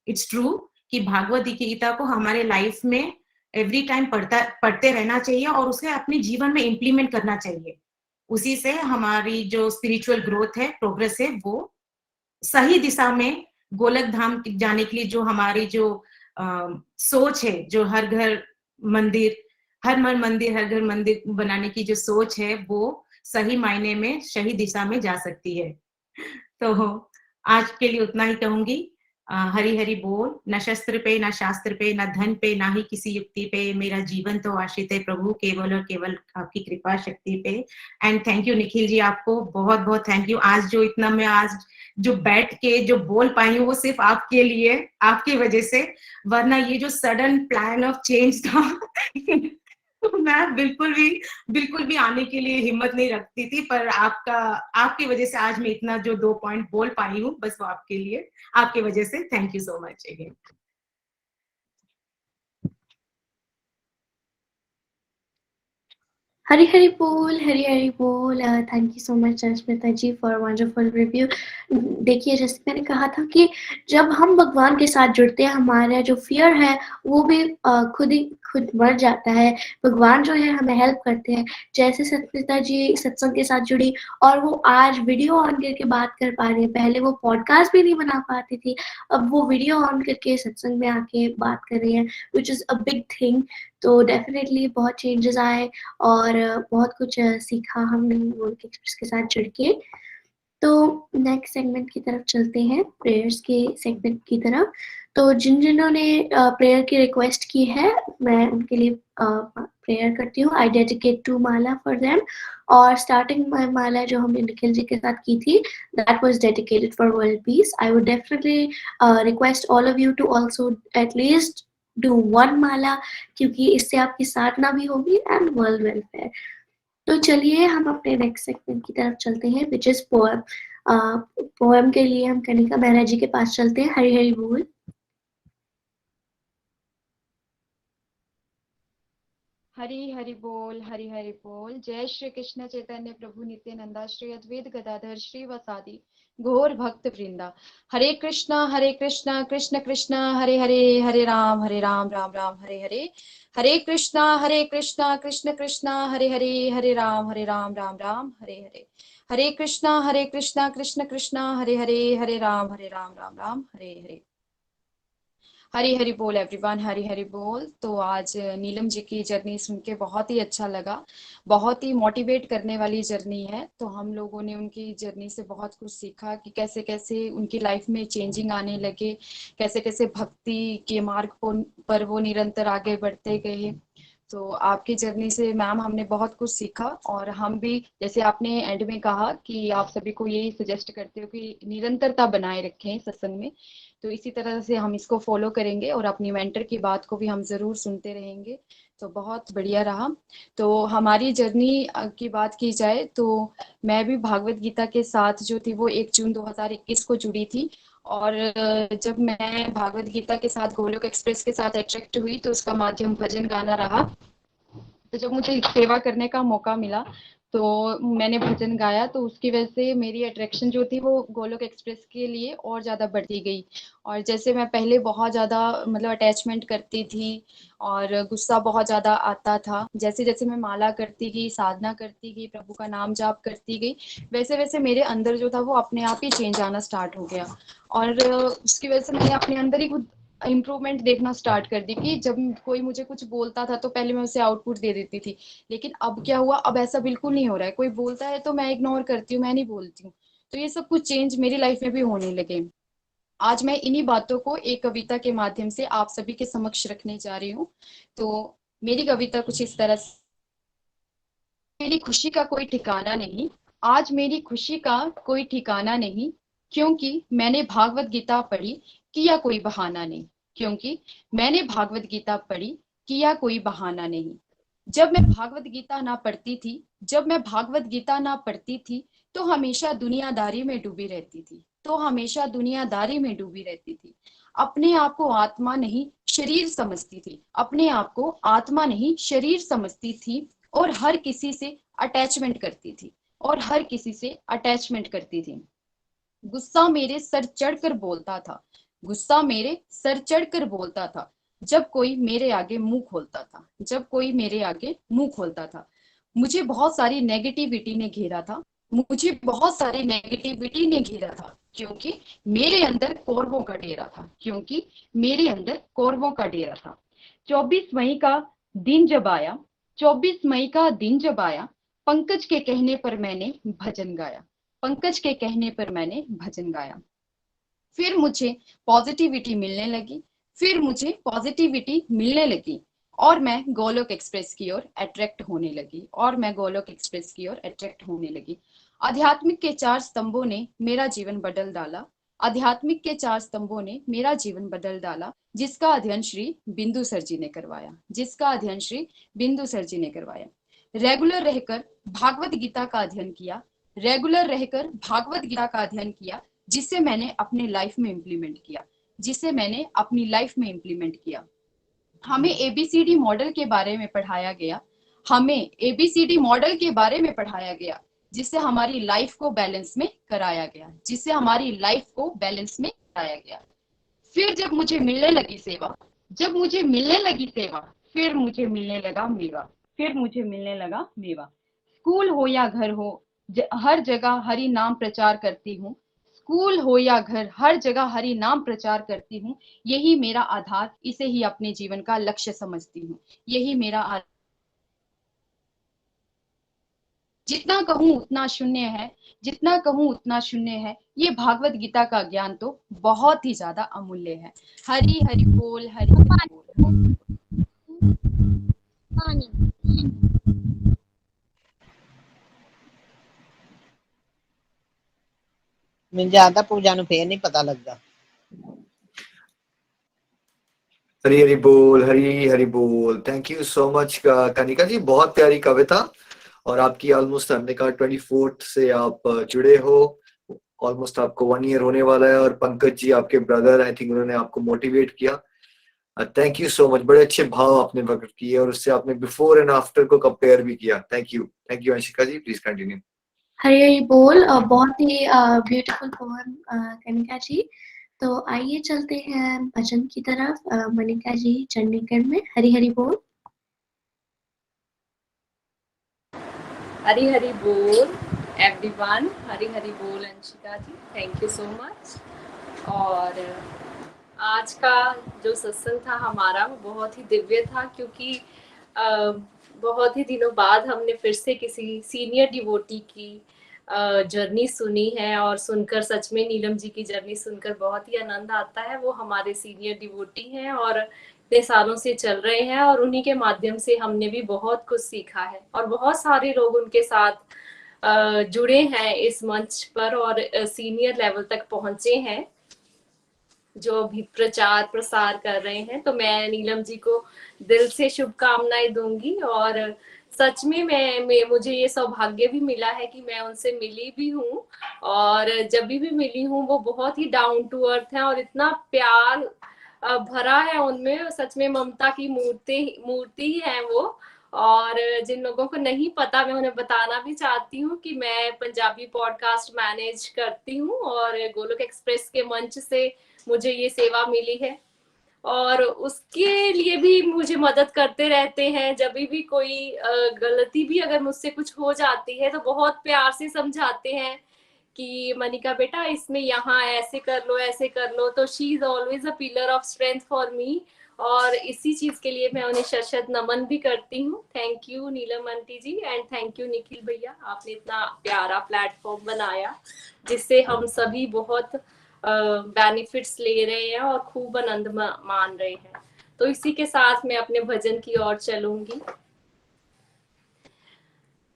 इट्स ट्रू कि भागवत गीता को हमारे लाइफ में एवरी टाइम पढ़ते रहना चाहिए और उसे अपने जीवन में इम्प्लीमेंट करना चाहिए। उसी से हमारी जो स्पिरिचुअल ग्रोथ है, प्रोग्रेस है, वो सही दिशा में गोलक धाम जाने के लिए जो हमारी जो सोच है, जो हर घर मंदिर, हर मन मंदिर हर घर मंदिर बनाने की जो सोच है वो सही मायने में सही दिशा में जा सकती है। तो आज के लिए उतना ही कहूंगी। हरि हरि बोल। न शस्त्र पे, न शास्त्र पे, न धन पे, ना ही किसी युक्ति पे, मेरा जीवन तो आश्रित है प्रभु केवल और केवल आपकी कृपा शक्ति पे। And thank you Nikhil ji, आपको बहुत बहुत थैंक यू। आज जो इतना मैं आज जो बैठ के जो बोल पाई हूँ वो सिर्फ आपके लिए, आपकी वजह से, वरना ये जो सडन प्लान ऑफ चेंज था तो मैं बिल्कुल भी आने के लिए हिम्मत नहीं रखती थी, पर आपकी वजह से आज मैं इतना जो 2 पॉइंट बोल पाई हूँ, बस वो आपके लिए, आपकी वजह से। Thank you so much again. Hari Hari Bol, Hari Hari Bol। Thank you so much Asmita ji for wonderful review. देखिए, जैसे मैंने कहा था कि जब हम भगवान के साथ जुड़ते हैं, हमारा जो फियर है वो भी खुद मर जाता है। भगवान जो है हमें हेल्प करते हैं। जैसे अस्मिता जी सत्संग के साथ जुड़ी और वो आज वीडियो ऑन करके बात कर पा रही है। पहले वो पॉडकास्ट भी नहीं बना पाती थी, अब वो वीडियो ऑन करके सत्संग में आके बात कर रही है, which is a big thing. तो डेफिनेटली बहुत चेंजेस आए और बहुत कुछ सीखा हमने गोलोक एक्सप्रेस के साथ जुड़ के। तो नेक्स्ट सेगमेंट की तरफ चलते हैं, प्रेयर्स के सेगमेंट की तरफ। तो जिन्होंने प्रेयर की रिक्वेस्ट की है, मैं उनके लिए प्रेयर करती हूँ। I dedicate 2 mala for them. और स्टार्टिंग माला जो हमने निखिल जी के साथ की थी, that was dedicated for world peace. I would definitely request all of you to also at least do 1 mala, क्योंकि इससे आपकी साधना भी होगी एंड वर्ल्ड वेलफेयर। तो चलिए हम अपने नेक्स्ट सेगमेंट की तरफ चलते हैं, विच इज पोएम। पोएम के लिए हम कनिका मेहरा जी के पास चलते हैं। हरि हरि बोल। हरि हरि बोल, हरि हरि बोल। जय श्री कृष्ण चैतन्य प्रभु नित्यानंदा, श्री अद्वैत गदाधर श्रीवासादि घोर भक्त वृंदा। हरे कृष्णा कृष्ण कृष्ण हरे हरे, हरे राम राम राम हरे हरे। हरे कृष्णा कृष्ण कृष्ण हरे हरे, हरे राम राम राम हरे हरे। हरे कृष्णा कृष्ण कृष्ण हरे हरे, हरे राम राम राम हरे हरे। हरी हरी बोल एवरीवन, हरी हरी बोल। तो आज नीलम जी की जर्नी सुन के बहुत ही अच्छा लगा, बहुत ही मोटिवेट करने वाली जर्नी है। तो हम लोगों ने उनकी जर्नी से बहुत कुछ सीखा कि कैसे कैसे उनकी लाइफ में चेंजिंग आने लगे, कैसे कैसे भक्ति के मार्ग पर वो निरंतर आगे बढ़ते गए। तो आपकी जर्नी से मैम हमने बहुत कुछ सीखा, और हम भी, जैसे आपने एंड में कहा कि आप सभी को यही सजेस्ट करते हो कि निरंतरता बनाए रखें सत्संग में, तो इसी तरह से हम इसको फॉलो करेंगे और अपनी मेंटर की बात को भी हम जरूर सुनते रहेंगे। तो बहुत बढ़िया रहा। तो हमारी जर्नी की बात की जाए तो मैं भी भागवत गीता के साथ जो थी वो 1 जून 2021 को जुड़ी थी। और जब मैं भागवत गीता के साथ गोलोक एक्सप्रेस के साथ अट्रैक्ट हुई तो उसका माध्यम भजन गाना रहा। तो जब मुझे सेवा करने का मौका मिला तो मैंने भजन गाया, तो उसकी वजह से मेरी अट्रैक्शन जो थी वो गोलोक एक्सप्रेस के लिए और ज़्यादा बढ़ती गई। और जैसे मैं पहले बहुत ज़्यादा मतलब अटैचमेंट करती थी और गुस्सा बहुत ज़्यादा आता था, जैसे जैसे मैं माला करती गई, साधना करती गई, प्रभु का नाम जाप करती गई, वैसे वैसे मेरे अंदर जो था वो अपने आप ही चेंज आना स्टार्ट हो गया। और उसकी वजह से मैंने अपने अंदर ही खुद इम्प्रूवमेंट देखना स्टार्ट कर दी कि जब कोई मुझे कुछ बोलता था तो पहले मैं उसे आउटपुट दे देती थी, लेकिन अब क्या हुआ, अब ऐसा बिल्कुल नहीं हो रहा है। कोई बोलता है तो मैं इग्नोर करती हूँ, मैं नहीं बोलती हूँ। तो ये सब कुछ चेंज मेरी लाइफ में भी होने लगे। आज मैं इन्हीं बातों को एक कविता के माध्यम से आप सभी के समक्ष रखने जा रही हूँ। तो मेरी कविता कुछ इस तरह से, मेरी खुशी का कोई ठिकाना नहीं, आज मेरी खुशी का कोई ठिकाना नहीं, क्योंकि मैंने भागवत गीता पढ़ी, किया कोई बहाना नहीं। क्योंकि मैंने भागवत गीता पढ़ी, किया कोई बहाना नहीं। जब मैं भागवत गीता ना पढ़ती थी, जब मैं भागवत गीता ना पढ़ती थी, तो हमेशा दुनियादारी में डूबी रहती थी, तो हमेशा दुनियादारी में डूबी रहती थी। अपने आप को आत्मा नहीं शरीर समझती थी, अपने आप को आत्मा नहीं शरीर समझती थी, और हर किसी से अटैचमेंट करती थी, और हर किसी से अटैचमेंट करती थी। गुस्सा मेरे सर चढ़कर बोलता था, गुस्सा मेरे सर चढ़कर बोलता था, जब कोई मेरे आगे मुंह खोलता था, जब कोई मेरे आगे मुंह खोलता था। मुझे बहुत सारी नेगेटिविटी ने घेरा था, मुझे बहुत सारी नेगेटिविटी ने घेरा था, क्योंकि मेरे अंदर कौरवों का डेरा था, क्योंकि मेरे अंदर कौरवों का डेरा था। 24 मई का दिन जब आया, 24 मई का दिन जब आया, पंकज के कहने पर मैंने भजन गाया, पंकज के कहने पर मैंने भजन गाया। फिर मुझे पॉजिटिविटी मिलने लगी, फिर मुझे पॉजिटिविटी मिलने लगी और मैं गोलोक एक्सप्रेस की ओर अट्रैक्ट होने लगी, और मैं गोलोक एक्सप्रेस की ओर अट्रैक्ट होने लगी। आध्यात्मिक के 4 स्तंभों ने मेरा जीवन बदल डाला, आध्यात्मिक के 4 स्तंभों ने मेरा जीवन बदल डाला, जिसका अध्ययन श्री बिंदु सर जी ने करवाया, जिसका अध्ययन श्री बिंदु सर जी ने करवाया। रेगुलर रहकर भागवत गीता का अध्ययन किया, रेगुलर रहकर भागवत गीता का अध्ययन किया, जिसे मैंने अपने लाइफ में इम्प्लीमेंट किया, जिसे मैंने अपनी लाइफ में इम्प्लीमेंट किया। हमें एबीसीडी मॉडल के बारे में पढ़ाया गया, हमें एबीसीडी मॉडल के बारे में पढ़ाया गया, जिससे हमारी लाइफ को बैलेंस में कराया गया, जिससे हमारी लाइफ को बैलेंस में कराया गया। फिर जब मुझे मिलने लगी सेवा, जब मुझे मिलने लगी सेवा, फिर मुझे मिलने लगा मेवा, फिर मुझे मिलने लगा मेवा। स्कूल हो या घर हो, हर जगह हरि नाम प्रचार करती हूँ, स्कूल हो या घर, हर जगह हरि नाम प्रचार करती हूँ। यही मेरा आधार, इसे ही अपने जीवन का लक्ष्य समझती हूँ, यही मेरा आधार। जितना कहूँ उतना शून्य है, जितना कहूँ उतना शून्य है। ये भागवत गीता का ज्ञान तो बहुत ही ज्यादा अमूल्य है। हरि हरि बोल, हरि हरि बोल। मैं ज्यादा पूजा नु फिर नहीं पता लगता। हरी हरी बोल, हरी हरी बोल। Thank you so much Kanika ji, बहुत प्यारी कविता। और आपकी ऑलमोस्ट हमने कहा 24 से आप जुड़े हो, ऑलमोस्ट आपको 1 ईयर होने वाला है। और पंकज जी आपके ब्रदर, आई थिंक उन्होंने आपको मोटिवेट किया। थैंक यू सो मच, बड़े अच्छे भाव आपने प्रकट किए और उससे आपने बिफोर एंड आफ्टर को कंपेयर भी किया। Thank you Anshika ji, please continue. Hari Hari बोल, बहुत ही ब्यूटीफुल पोएम कनिका जी। तो आइए चलते हैं भजन की तरफ। मनिका जी चंडीगढ़ में। हरी हरी बोल। हरी हरी बोल एवरीवन, हरी हरी बोल अंशिका जी, थैंक यू सो मच। और आज का जो सत्संग था हमारा वो बहुत ही दिव्य था, क्योंकि बहुत ही दिनों बाद हमने फिर से किसी सीनियर डिवोटी की जर्नी सुनी है। और सुनकर सच में नीलम जी की जर्नी सुनकर बहुत ही आनंद आता है। वो हमारे सीनियर डिवोटी हैं और इतने सालों से चल रहे हैं, और उन्हीं के माध्यम से हमने भी बहुत कुछ सीखा है। और बहुत सारे लोग उनके साथ जुड़े हैं इस मंच पर और सीनियर लेवल तक पहुंचे हैं, जो भी प्रचार प्रसार कर रहे हैं। तो मैं नीलम जी को दिल से शुभकामनाएं दूंगी। और सच में मुझे ये सौभाग्य भी मिला है कि मैं उनसे मिली भी हूँ, और जब भी मिली हूँ वो बहुत ही डाउन टू अर्थ है और इतना प्यार भरा है उनमें। सच में ममता की मूर्ति ही है वो। और जिन लोगों को नहीं पता, मैं उन्हें बताना भी चाहती हूँ कि मैं पंजाबी पॉडकास्ट मैनेज करती हूँ, और गोलोक एक्सप्रेस के मंच से मुझे ये सेवा मिली है। और उसके लिए भी मुझे मदद करते रहते हैं। जब भी कोई गलती भी अगर मुझसे कुछ हो जाती है तो बहुत प्यार से समझाते हैं कि मनिका बेटा इसमें यहाँ ऐसे कर लो, ऐसे कर लो। तो she is always a pillar of strength for me, और इसी चीज के लिए मैं उन्हें शत नमन भी करती हूँ। Thank you Neelam aunty ji, and thank you Nikhil bhaiya, आपने इतना प्यारा प्लेटफॉर्म बनाया जिससे हम सभी बहुत बेनिफिट्स ले रहे हैं और खूब आनंद मान रहे हैं। तो इसी के साथ मैं अपने भजन की ओर चलूंगी।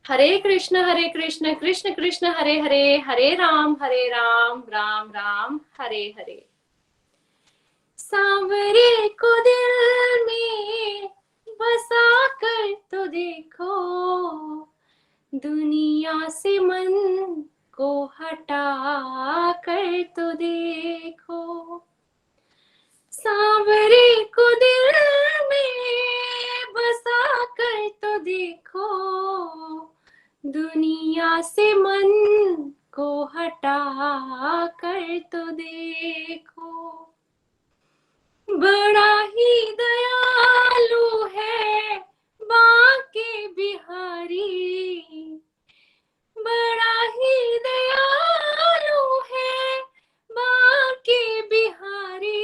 हरे कृष्ण कृष्ण कृष्ण हरे हरे, हरे राम राम राम हरे हरे। सांवरे को दिल में बसा कर तो देखो, दुनिया से मन को हटा कर तो देखो। सांवरे को दिल में बसा कर तो देखो, दुनिया से मन को हटा कर तो देखो। बड़ा ही दयालु है बांके बिहारी, बड़ा ही दयालु है बांके बिहारी।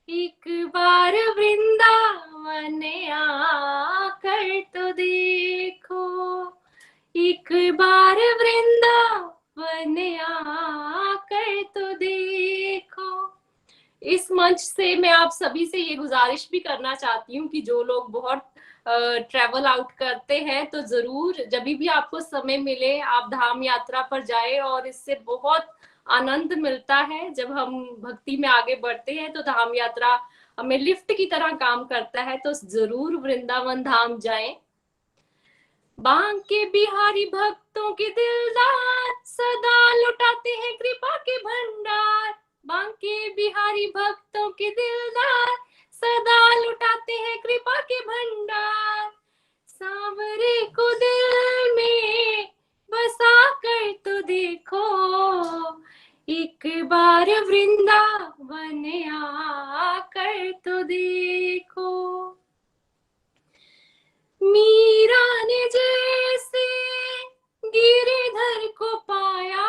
एक बार वृंदावन आकर मंच से मैं आप सभी से ये गुजारिश भी करना चाहती हूँ कि जो लोग बहुत ट्रैवल आउट करते हैं तो जरूर जब भी आपको समय मिले आप धाम यात्रा पर जाए, और इससे बहुत आनंद मिलता है। जब हम भक्ति में आगे बढ़ते हैं तो धाम यात्रा हमें लिफ्ट की तरह काम करता है, तो जरूर वृंदावन धाम जाएं। बांके बिहारी भक्तों के दिलदार सदा लुटाते हैं कृपा के भंडार। बांके बिहारी भक्तों के दिलदार सदा लुटाते हैं कृपा के भंडार। सांवरे को दिल में बसा कर तो देखो, एक बार वृंदावन आकर तो देखो। मीरा ने जैसे गिरिधर को पाया,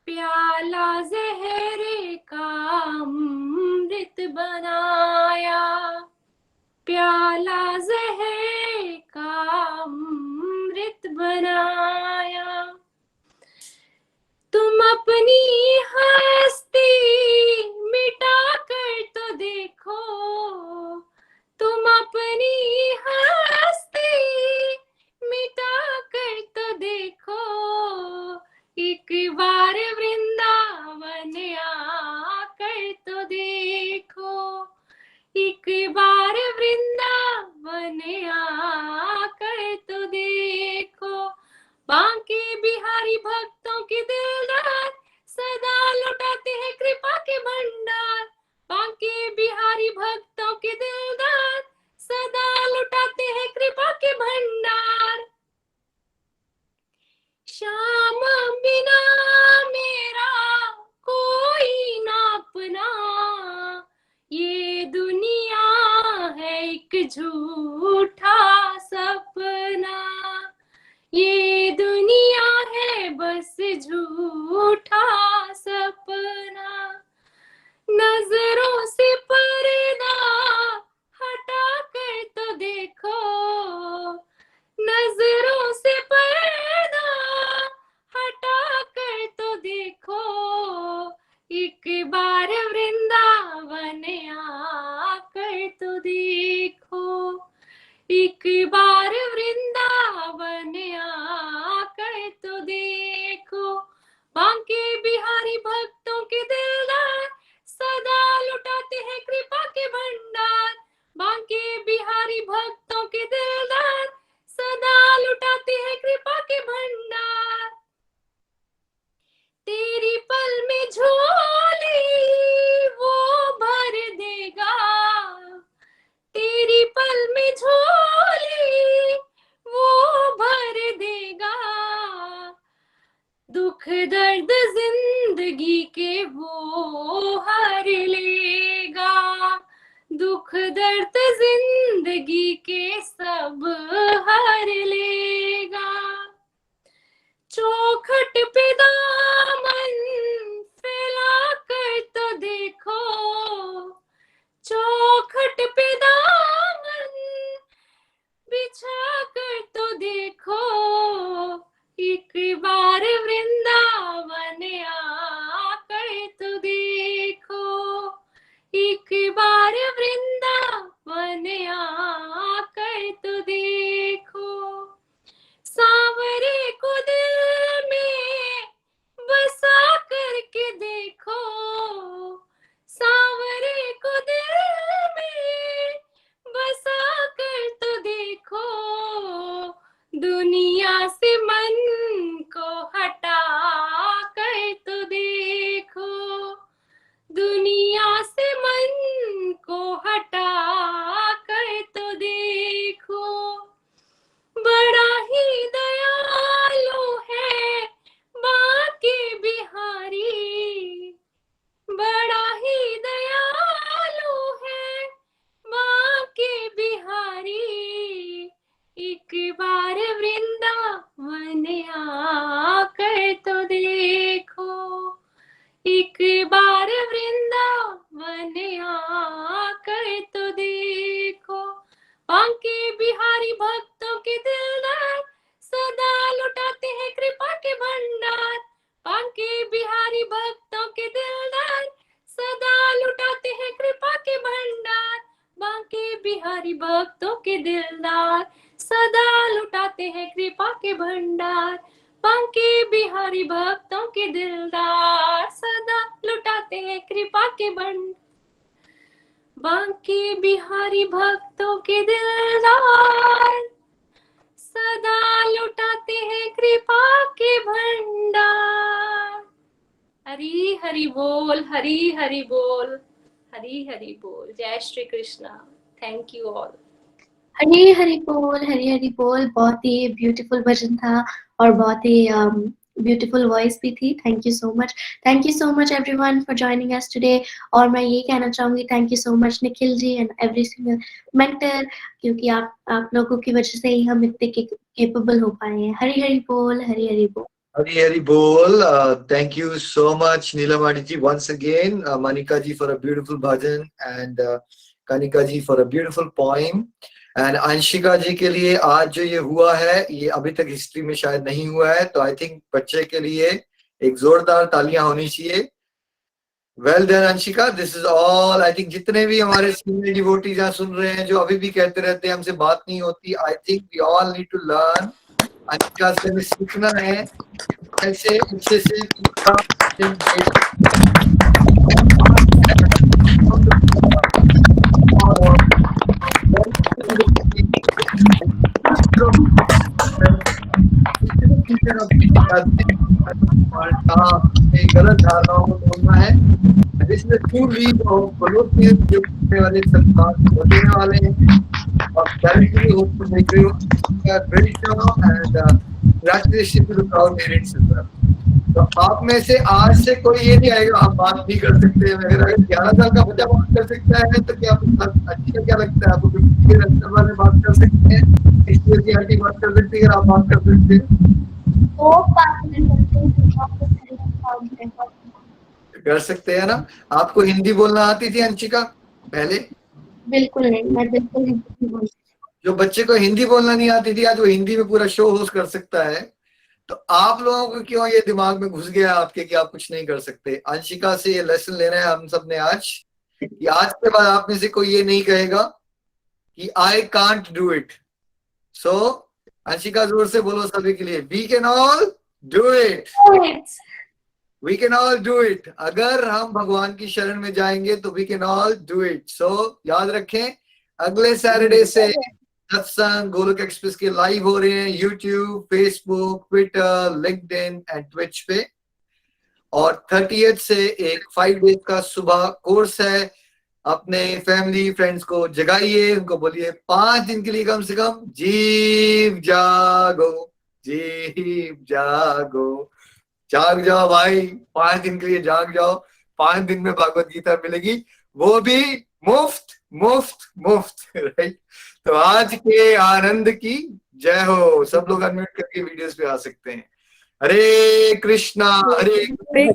प्याला जहरे का अमृत बनाया। प्याला जहर का अमृत बनाया। तुम अपनी हस्ती मिटा कर तो देखो, तुम अपनी हस्ती मिटा कर तो देखो, एक बार वृंदावन आकर तो देखो। एक बार वृंदावन आकर तो देखो। बांके बिहारी भक्तों के दिलदार सदा लुटाते हैं कृपा के भंडार। बांके बिहारी भक्तों के दिलदार सदा लुटाते हैं कृपा के भंडार। श्याम बिना मेरा कोई ना अपना, ये दुनिया है एक झूठा सपना। ये दुनिया है बस झूठा सपना। नजरों से पर्दा हटा कर तो देखो, नजरों से पर्दा हटा कर तो देखो, एक बार वृंदावन आकर तो देखो। एक बार वृंदावन आकर तो देखो। बांके बिहारी भक्तों के दिलदार सदा लुटाते हैं कृपा के भंडार। बांके बिहारी भक्तों के दिलदार सदा लुटाते हैं कृपा के भंडार। तेरी पल में झोली वो भर देगा, तेरी पल में झोली वो भर देगा। दुख दर्द जिंदगी के वो हर लेगा, दुख दर्द जिंदगी के बिहारी भक्तों के दिलदार, सदा लुटाते हैं कृपा के भंडार। बांके बिहारी भक्तों के दिलदार, सदा लुटाते हैं कृपा के भंडार। बांके बिहारी भक्तों के दिलदार, सदा लुटाते हैं कृपा के भंडार। हरी हरि बोल, हरी हरि बोल, हरी हरि बोल। जय Shri Krishna. Thank you all. Hari Hari बोल, हरी हरी बोल। बहुत ही ब्यूटीफुल भजन था और बहुत ही ब्यूटीफुल वॉइस भी थी। Thank you so much everyone for joining us today. और मैं ये कहना चाहूंगी thank you so much Nikhil ji and every single mentor, क्योंकि आप लोगों की वजह से ही हम इतने केपेबल हो पाए हैं। हरी हरी बोल, हरी हरी बोल। Hari Hari Bol. Thank you so much, Neelam ji, once again. Manika ji for a beautiful bhajan and Kanika ji for a beautiful poem. And Anshika जी के लिए आज जो ये हुआ है, ये अभी तक हिस्ट्री में शायद नहीं हुआ है, तो आई थिंक बच्चे के लिए एक जोरदार तालियां होनी चाहिए। Well done Anshika, this is all. I think जितने भी हमारे सीनियर डिवोटीज यहाँ सुन रहे हैं जो अभी भी कहते रहते हैं हमसे बात नहीं होती, I think we all need to learn. Anshika से हमें सीखना है कैसे अच्छे से गलत धारणाओं को तोड़ना है। इसमें ट्रू लीड वाले संस्थान देने वाले हैं और डायरेक्टली होप देख रहे हो। तो आप में से आज से कोई ये नहीं आएगा आप बात नहीं कर सकते। अगर 11 साल का बच्चा बात कर सकता है तो क्या अच्छी का क्या लगता है आपको? वाले बात कर सकते हैं, इसलिए आंटी बात कर सकती है, अगर आप बात कर सकते हैं कर सकते हैं ना। आपको हिंदी बोलना आती थी अंशिका पहले? बिल्कुल नहीं, मैं बिल्कुल नहीं बोलती। जो बच्चे को हिंदी बोलना नहीं आती थी आज वो हिंदी में पूरा शो होस्ट कर सकता है। तो आप लोगों को क्यों ये दिमाग में घुस गया आपके कि आप कुछ नहीं कर सकते? अंशिका से ये लेसन लेना है हम सब ने आज, कि आज के बाद आप में से कोई ये नहीं कहेगा कि I can't do it. So Anshika जोर से बोलो सभी के लिए, we can all do it, we can all do it. अगर हम भगवान की शरण में जाएंगे तो we can all do it. So याद रखें, अगले सैटरडे से सत्संग गोलोक एक्सप्रेस के लाइव हो रहे हैं YouTube, Facebook, Twitter, LinkedIn and Twitch पे। और 30th से एक 5 डेज का सुबह कोर्स है। अपने फैमिली फ्रेंड्स को जगाइए, उनको बोलिए 5 दिन के लिए कम से कम जीव जागो, जीव जागो, जाग जाओ भाई, 5 दिन के लिए जाग जाओ। 5 दिन में भागवत गीता मिलेगी, वो भी मुफ्त मुफ्त मुफ्त, राइट। तो आज के आनंद की जय हो। सब लोग अनम्यूट करके वीडियोस पे आ सकते हैं। हरे कृष्णा हरे हरे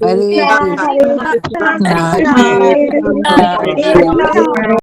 कृष्णा